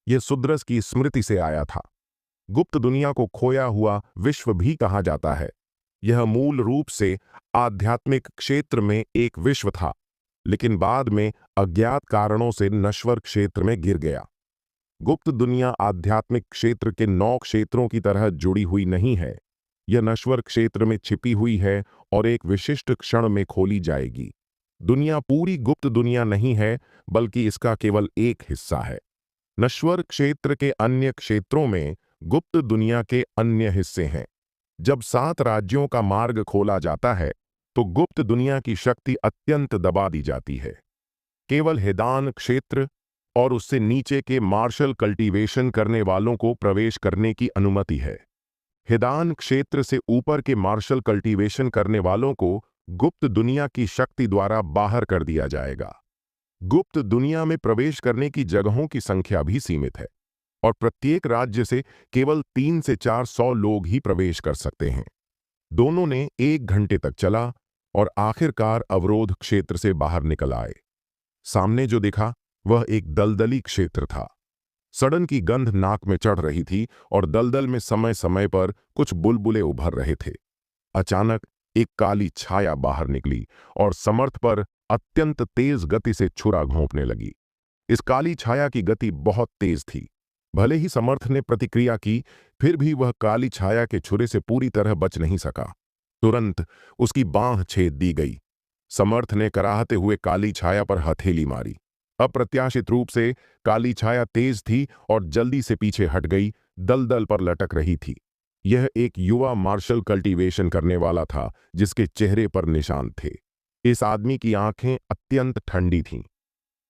यह सुद्रस की स्मृति से आया था। गुप्त दुनिया को खोया हुआ विश्व भी कहा जाता है। यह मूल रूप से आध्यात्मिक क्षेत्र में एक विश्व था, लेकिन बाद में अज्ञात कारणों से नश्वर क्षेत्र में गिर गया। गुप्त दुनिया आध्यात्मिक क्षेत्र के 9 क्षेत्रों की तरह जुड़ी हुई नहीं है। यह नश्वर क्षेत्र में छिपी हुई है और एक विशिष्ट क्षण में खोली जाएगी। दुनिया पूरी गुप्त दुनिया नहीं है, बल्कि इसका केवल एक हिस्सा है। नश्वर क्षेत्र के अन्य क्षेत्रों में गुप्त दुनिया के अन्य हिस्से हैं। जब 7 राज्यों का मार्ग खोला जाता है, तो गुप्त दुनिया की शक्ति अत्यंत दबा दी जाती है। केवल हिदान क्षेत्र और उससे नीचे के मार्शल कल्टीवेशन करने वालों को प्रवेश करने की अनुमति है। हिदान क्षेत्र से ऊपर के मार्शल कल्टीवेशन करने वालों को गुप्त दुनिया की शक्ति द्वारा बाहर कर दिया जाएगा। गुप्त दुनिया में प्रवेश करने की जगहों की संख्या भी सीमित है और प्रत्येक राज्य से केवल 3 से 400 लोग ही प्रवेश कर सकते हैं। दोनों ने 1 घंटे तक चला और आखिरकार अवरोध क्षेत्र से बाहर निकल आए। सामने जो दिखा वह एक दलदली क्षेत्र था। सड़न की गंध नाक में चढ़ रही थी और दलदल में समय समय पर कुछ बुलबुले उभर रहे थे। अचानक एक काली छाया बाहर निकली और समर्थ पर अत्यंत तेज गति से छुरा घोंपने लगी। इस काली छाया की गति बहुत तेज थी। भले ही समर्थ ने प्रतिक्रिया की, फिर भी वह काली छाया के छुरे से पूरी तरह बच नहीं सका। तुरंत उसकी बांह छेद दी गई। समर्थ ने कराहते हुए काली छाया पर हथेली मारी। अप्रत्याशित रूप से काली छाया तेज थी और जल्दी से पीछे हट गई, दलदल पर लटक रही थी। यह एक युवा मार्शल कल्टीवेशन करने वाला था, जिसके चेहरे पर निशान थे। इस आदमी की आंखें अत्यंत ठंडी थीं।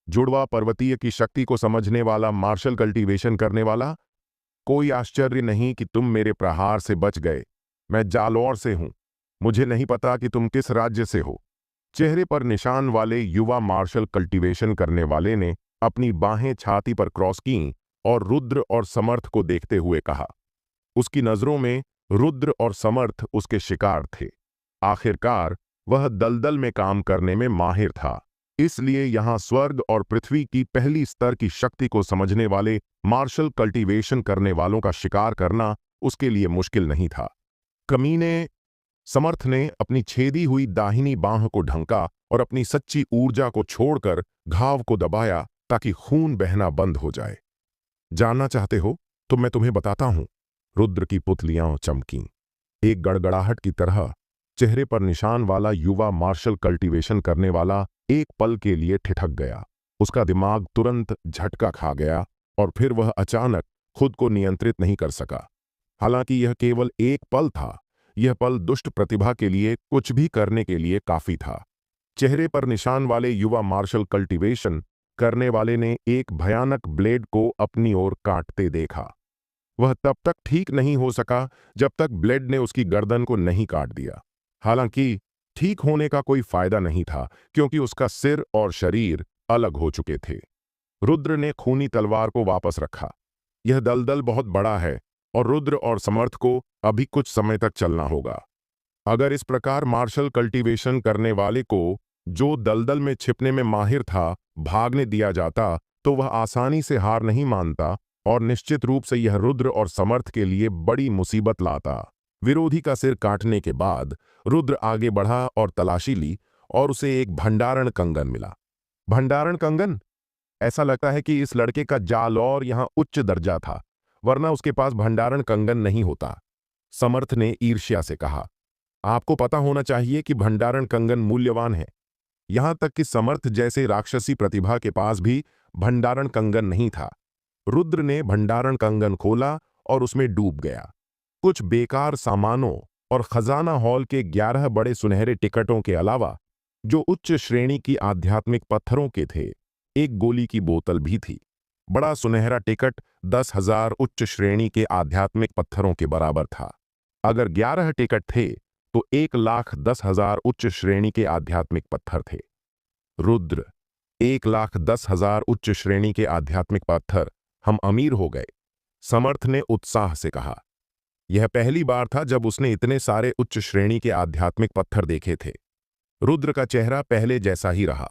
जुड़वा पर्वतीय की शक्ति को समझने वाला मार्शल कल्टीवेशन करने वाला। कोई आश्चर्य नहीं कि तुम मेरे प्रहार से बच गए। मैं जालौर से हूं। मुझे नहीं पता कि तुम किस राज्य से हो। चेहरे पर निशान वाले युवा मार्शल कल्टीवेशन करने वाले ने अपनी बाहें छाती पर क्रॉस कीं और रुद्र और समर्थ को देखते हुए कहा। उसकी नजरों में रुद्र और समर्थ उसके शिकार थे। आखिरकार वह दलदल में काम करने में माहिर था, इसलिए यहां स्वर्ग और पृथ्वी की पहली स्तर की शक्ति को समझने वाले मार्शल कल्टीवेशन करने वालों का शिकार करना उसके लिए मुश्किल नहीं था। कमीने, समर्थ ने अपनी छेदी हुई दाहिनी बांह को ढंका और अपनी सच्ची ऊर्जा को छोड़कर घाव को दबाया ताकि खून बहना बंद हो जाए। जानना चाहते हो तो मैं तुम्हें बताता हूं। रुद्र की पुतलियां चमकीं। एक गड़गड़ाहट की तरह चेहरे पर निशान वाला युवा मार्शल कल्टीवेशन करने वाला एक पल के लिए ठिठक गया। उसका दिमाग तुरंत झटका खा गया और फिर वह अचानक खुद को नियंत्रित नहीं कर सका। हालांकि यह केवल एक पल था, यह पल दुष्ट प्रतिभा के लिए कुछ भी करने के लिए काफी था। चेहरे पर निशान वाले युवा मार्शल कल्टीवेशन करने वाले ने एक भयानक ब्लेड को अपनी ओर काटते देखा। वह तब तक ठीक नहीं हो सका जब तक ब्लेड ने उसकी गर्दन को नहीं काट दिया। हालांकि ठीक होने का कोई फायदा नहीं था, क्योंकि उसका सिर और शरीर अलग हो चुके थे। रुद्र ने खूनी तलवार को वापस रखा। यह दलदल बहुत बड़ा है और रुद्र और समर्थ को अभी कुछ समय तक चलना होगा। अगर इस प्रकार मार्शल कल्टीवेशन करने वाले को, जो दलदल में छिपने में माहिर था, भागने दिया जाता, तो वह आसानी से हार नहीं मानता और निश्चित रूप से यह रुद्र और समर्थ के लिए बड़ी मुसीबत लाता। विरोधी का सिर काटने के बाद रुद्र आगे बढ़ा और तलाशी ली और उसे एक भंडारण कंगन मिला। भंडारण कंगन? ऐसा लगता है कि इस लड़के का जालौर यहाँ उच्च दर्जा था, वरना उसके पास भंडारण कंगन नहीं होता। समर्थ ने ईर्ष्या से कहा। आपको पता होना चाहिए कि भंडारण कंगन मूल्यवान है। यहां तक कि समर्थ जैसे राक्षसी प्रतिभा के पास भी भंडारण कंगन नहीं था। रुद्र ने भंडारण कंगन खोला और उसमें डूब गया। कुछ बेकार सामानों और खजाना हॉल के 11 बड़े सुनहरे टिकटों के अलावा, जो उच्च श्रेणी की आध्यात्मिक पत्थरों के थे, एक गोली की बोतल भी थी। बड़ा सुनहरा टिकट 10,000 उच्च श्रेणी के आध्यात्मिक पत्थरों के बराबर था। अगर 11 टिकट थे तो 1,10,000 उच्च श्रेणी के आध्यात्मिक पत्थर थे। रुद्र, 1,10,000 उच्च श्रेणी के आध्यात्मिक पत्थर, हम अमीर हो गए, समर्थ ने उत्साह से कहा। यह पहली बार था जब उसने इतने सारे उच्च श्रेणी के आध्यात्मिक पत्थर देखे थे। रुद्र का चेहरा पहले जैसा ही रहा।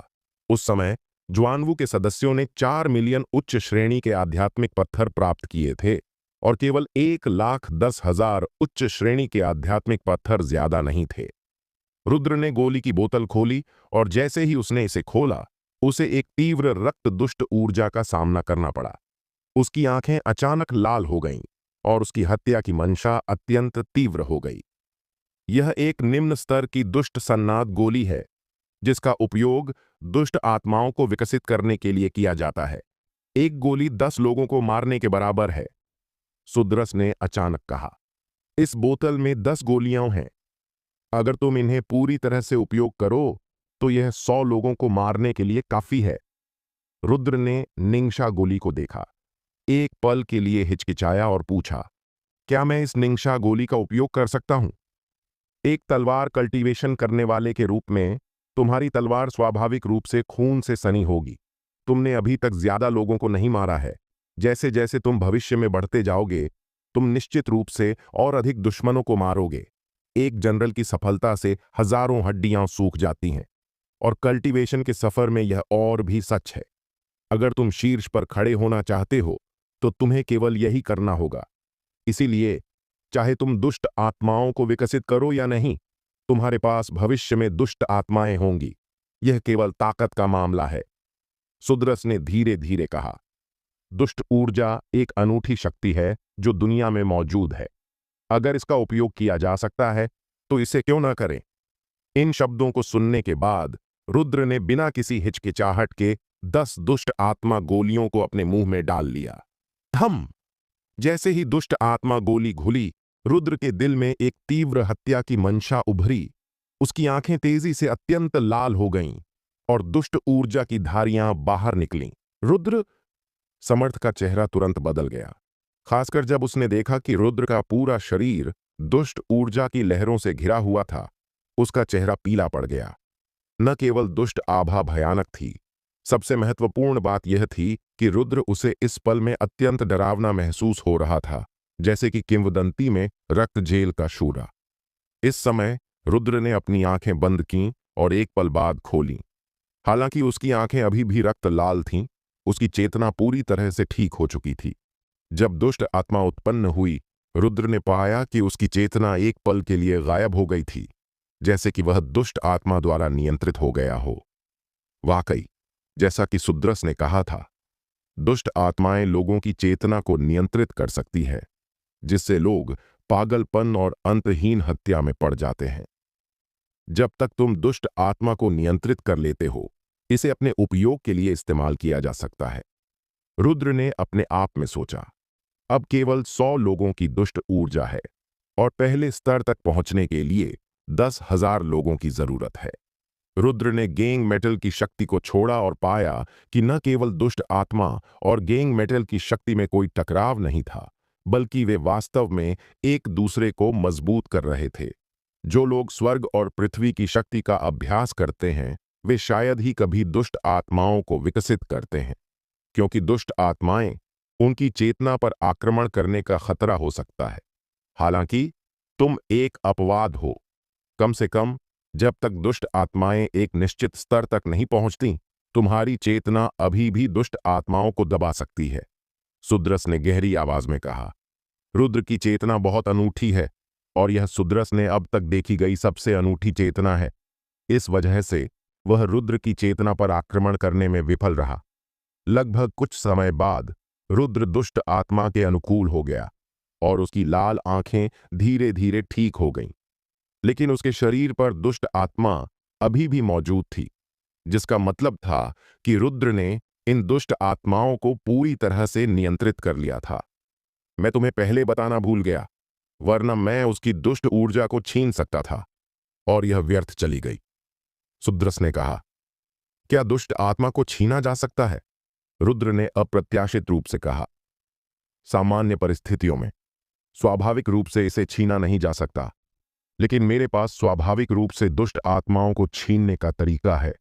उस समय ज्वानवु के सदस्यों ने 4 मिलियन उच्च श्रेणी के आध्यात्मिक पत्थर प्राप्त किए थे और केवल 1,10,000 उच्च श्रेणी के आध्यात्मिक पत्थर ज्यादा नहीं थे। रुद्र ने गोली की बोतल खोली और जैसे ही उसने इसे खोला, उसे एक तीव्र रक्त दुष्ट ऊर्जा का सामना करना पड़ा। उसकी आंखें अचानक लाल हो गईं और उसकी हत्या की मंशा अत्यंत तीव्र हो गई। यह एक निम्न स्तर की दुष्ट सन्नाद गोली है जिसका उपयोग दुष्ट आत्माओं को विकसित करने के लिए किया जाता है। एक गोली 10 लोगों को मारने के बराबर है, सुद्रस ने अचानक कहा। इस बोतल में 10 गोलियां हैं। अगर तुम इन्हें पूरी तरह से उपयोग करो तो यह 100 लोगों को मारने के लिए काफी है। रुद्र ने निंशा गोली को देखा, एक पल के लिए हिचकिचाया और पूछा, क्या मैं इस निंशा गोली का उपयोग कर सकता हूं? एक तलवार कल्टीवेशन करने वाले के रूप में तुम्हारी तलवार स्वाभाविक रूप से खून से सनी होगी। तुमने अभी तक ज्यादा लोगों को नहीं मारा है। जैसे जैसे तुम भविष्य में बढ़ते जाओगे, तुम निश्चित रूप से और अधिक दुश्मनों को मारोगे। एक जनरल की सफलता से हजारों हड्डियां सूख जाती हैं और कल्टीवेशन के सफर में यह और भी सच है। अगर तुम शीर्ष पर खड़े होना चाहते हो तो तुम्हें केवल यही करना होगा। इसीलिए चाहे तुम दुष्ट आत्माओं को विकसित करो या नहीं, तुम्हारे पास भविष्य में दुष्ट आत्माएं होंगी। यह केवल ताकत का मामला है, सुद्रस ने धीरे धीरे कहा। दुष्ट ऊर्जा एक अनूठी शक्ति है जो दुनिया में मौजूद है। अगर इसका उपयोग किया जा सकता है तो इसे क्यों न करें? इन शब्दों को सुनने के बाद रुद्र ने बिना किसी हिचकिचाहट के 10 दुष्ट आत्मा गोलियों को अपने मुंह में डाल लिया। थम! जैसे ही दुष्ट आत्मा गोली घुली, रुद्र के दिल में एक तीव्र हत्या की मंशा उभरी। उसकी आंखें तेजी से अत्यंत लाल हो गईं और दुष्ट ऊर्जा की धारियां बाहर निकलीं। रुद्र, समर्थ का चेहरा तुरंत बदल गया, खासकर जब उसने देखा कि रुद्र का पूरा शरीर दुष्ट ऊर्जा की लहरों से घिरा हुआ था। उसका चेहरा पीला पड़ गया। न केवल दुष्ट आभा भयानक थी, सबसे महत्वपूर्ण बात यह थी कि रुद्र उसे इस पल में अत्यंत डरावना महसूस हो रहा था, जैसे कि किंवदंती में रक्त झेल का शूरा। इस समय रुद्र ने अपनी आंखें बंद कीं और एक पल बाद खोलीं। हालांकि उसकी आंखें अभी भी रक्त लाल थीं, उसकी चेतना पूरी तरह से ठीक हो चुकी थी। जब दुष्ट आत्मा उत्पन्न हुई, रुद्र ने पाया कि उसकी चेतना एक पल के लिए गायब हो गई थी, जैसे कि वह दुष्ट आत्मा द्वारा नियंत्रित हो गया हो। वाकई, जैसा कि सुद्रस ने कहा था, दुष्ट आत्माएं लोगों की चेतना को नियंत्रित कर सकती है, जिससे लोग पागलपन और अंतहीन हत्या में पड़ जाते हैं। जब तक तुम दुष्ट आत्मा को नियंत्रित कर लेते हो, इसे अपने उपयोग के लिए इस्तेमाल किया जा सकता है। रुद्र ने अपने आप में सोचा, अब केवल 100 लोगों की दुष्ट ऊर्जा है और पहले स्तर तक पहुंचने के लिए 10,000 लोगों की जरूरत है। रुद्र ने गेंग मेटल की शक्ति को छोड़ा और पाया कि न केवल दुष्ट आत्मा और गेंग मेटल की शक्ति में कोई टकराव नहीं था, बल्कि वे वास्तव में एक दूसरे को मजबूत कर रहे थे। जो लोग स्वर्ग और पृथ्वी की शक्ति का अभ्यास करते हैं, वे शायद ही कभी दुष्ट आत्माओं को विकसित करते हैं, क्योंकि दुष्ट आत्माएं उनकी चेतना पर आक्रमण करने का खतरा हो सकता है। हालांकि तुम एक अपवाद हो। कम से कम जब तक दुष्ट आत्माएं एक निश्चित स्तर तक नहीं पहुंचती, तुम्हारी चेतना अभी भी दुष्ट आत्माओं को दबा सकती है, सुद्रस ने गहरी आवाज में कहा। रुद्र की चेतना बहुत अनूठी है और यह सुद्रस ने अब तक देखी गई सबसे अनूठी चेतना है। इस वजह से वह रुद्र की चेतना पर आक्रमण करने में विफल रहा। लगभग कुछ समय बाद रुद्र दुष्ट आत्मा के अनुकूल हो गया और उसकी लाल आंखें धीरे धीरे ठीक हो गईं। लेकिन उसके शरीर पर दुष्ट आत्मा अभी भी मौजूद थी। जिसका मतलब था कि रुद्र ने इन दुष्ट आत्माओं को पूरी तरह से नियंत्रित कर लिया था। मैं तुम्हें पहले बताना भूल गया, वरना मैं उसकी दुष्ट ऊर्जा को छीन सकता था और यह व्यर्थ चली गई। सुद्रस ने कहा, क्या दुष्ट आत्मा को छीना जा सकता है? रुद्र ने अप्रत्याशित रूप से कहा, सामान्य परिस्थितियों में स्वाभाविक रूप से इसे छीना नहीं जा सकता, लेकिन मेरे पास स्वाभाविक रूप से दुष्ट आत्माओं को छीनने का तरीका है।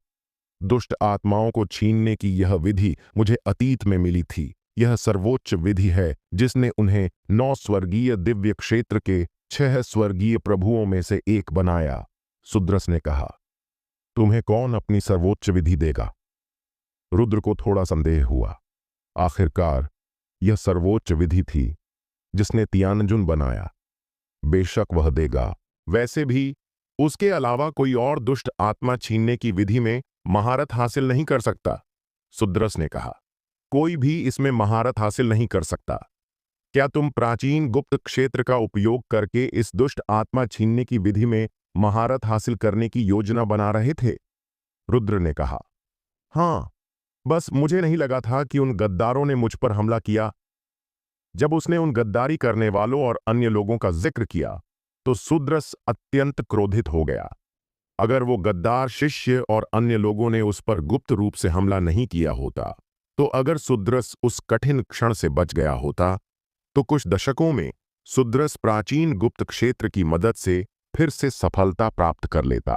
दुष्ट आत्माओं को छीनने की यह विधि मुझे अतीत में मिली थी। यह सर्वोच्च विधि है जिसने उन्हें 9 स्वर्गीय दिव्य क्षेत्र के 6 स्वर्गीय प्रभुओं में से एक बनाया। सुद्रस ने कहा, तुम्हें कौन अपनी सर्वोच्च विधि देगा? रुद्र को थोड़ा संदेह हुआ। आखिरकार यह सर्वोच्च विधि थी जिसने तियानजुन बनाया। बेशक वह देगा। वैसे भी उसके अलावा कोई और दुष्ट आत्मा छीनने की विधि में महारत हासिल नहीं कर सकता। सुद्रस ने कहा, कोई भी इसमें महारत हासिल नहीं कर सकता। क्या तुम प्राचीन गुप्त क्षेत्र का उपयोग करके इस दुष्ट आत्मा छीनने की विधि में महारत हासिल करने की योजना बना रहे थे? रुद्र ने कहा, हां, बस मुझे नहीं लगा था कि उन गद्दारों ने मुझ पर हमला किया। जब उसने उन गद्दारी करने वालों और अन्य लोगों का जिक्र किया तो सुद्रस अत्यंत क्रोधित हो गया। अगर वो गद्दार शिष्य और अन्य लोगों ने उस पर गुप्त रूप से हमला नहीं किया होता, तो अगर सुद्रस उस कठिन क्षण से बच गया होता, तो कुछ दशकों में सुद्रस प्राचीन गुप्त क्षेत्र की मदद से फिर से सफलता प्राप्त कर लेता।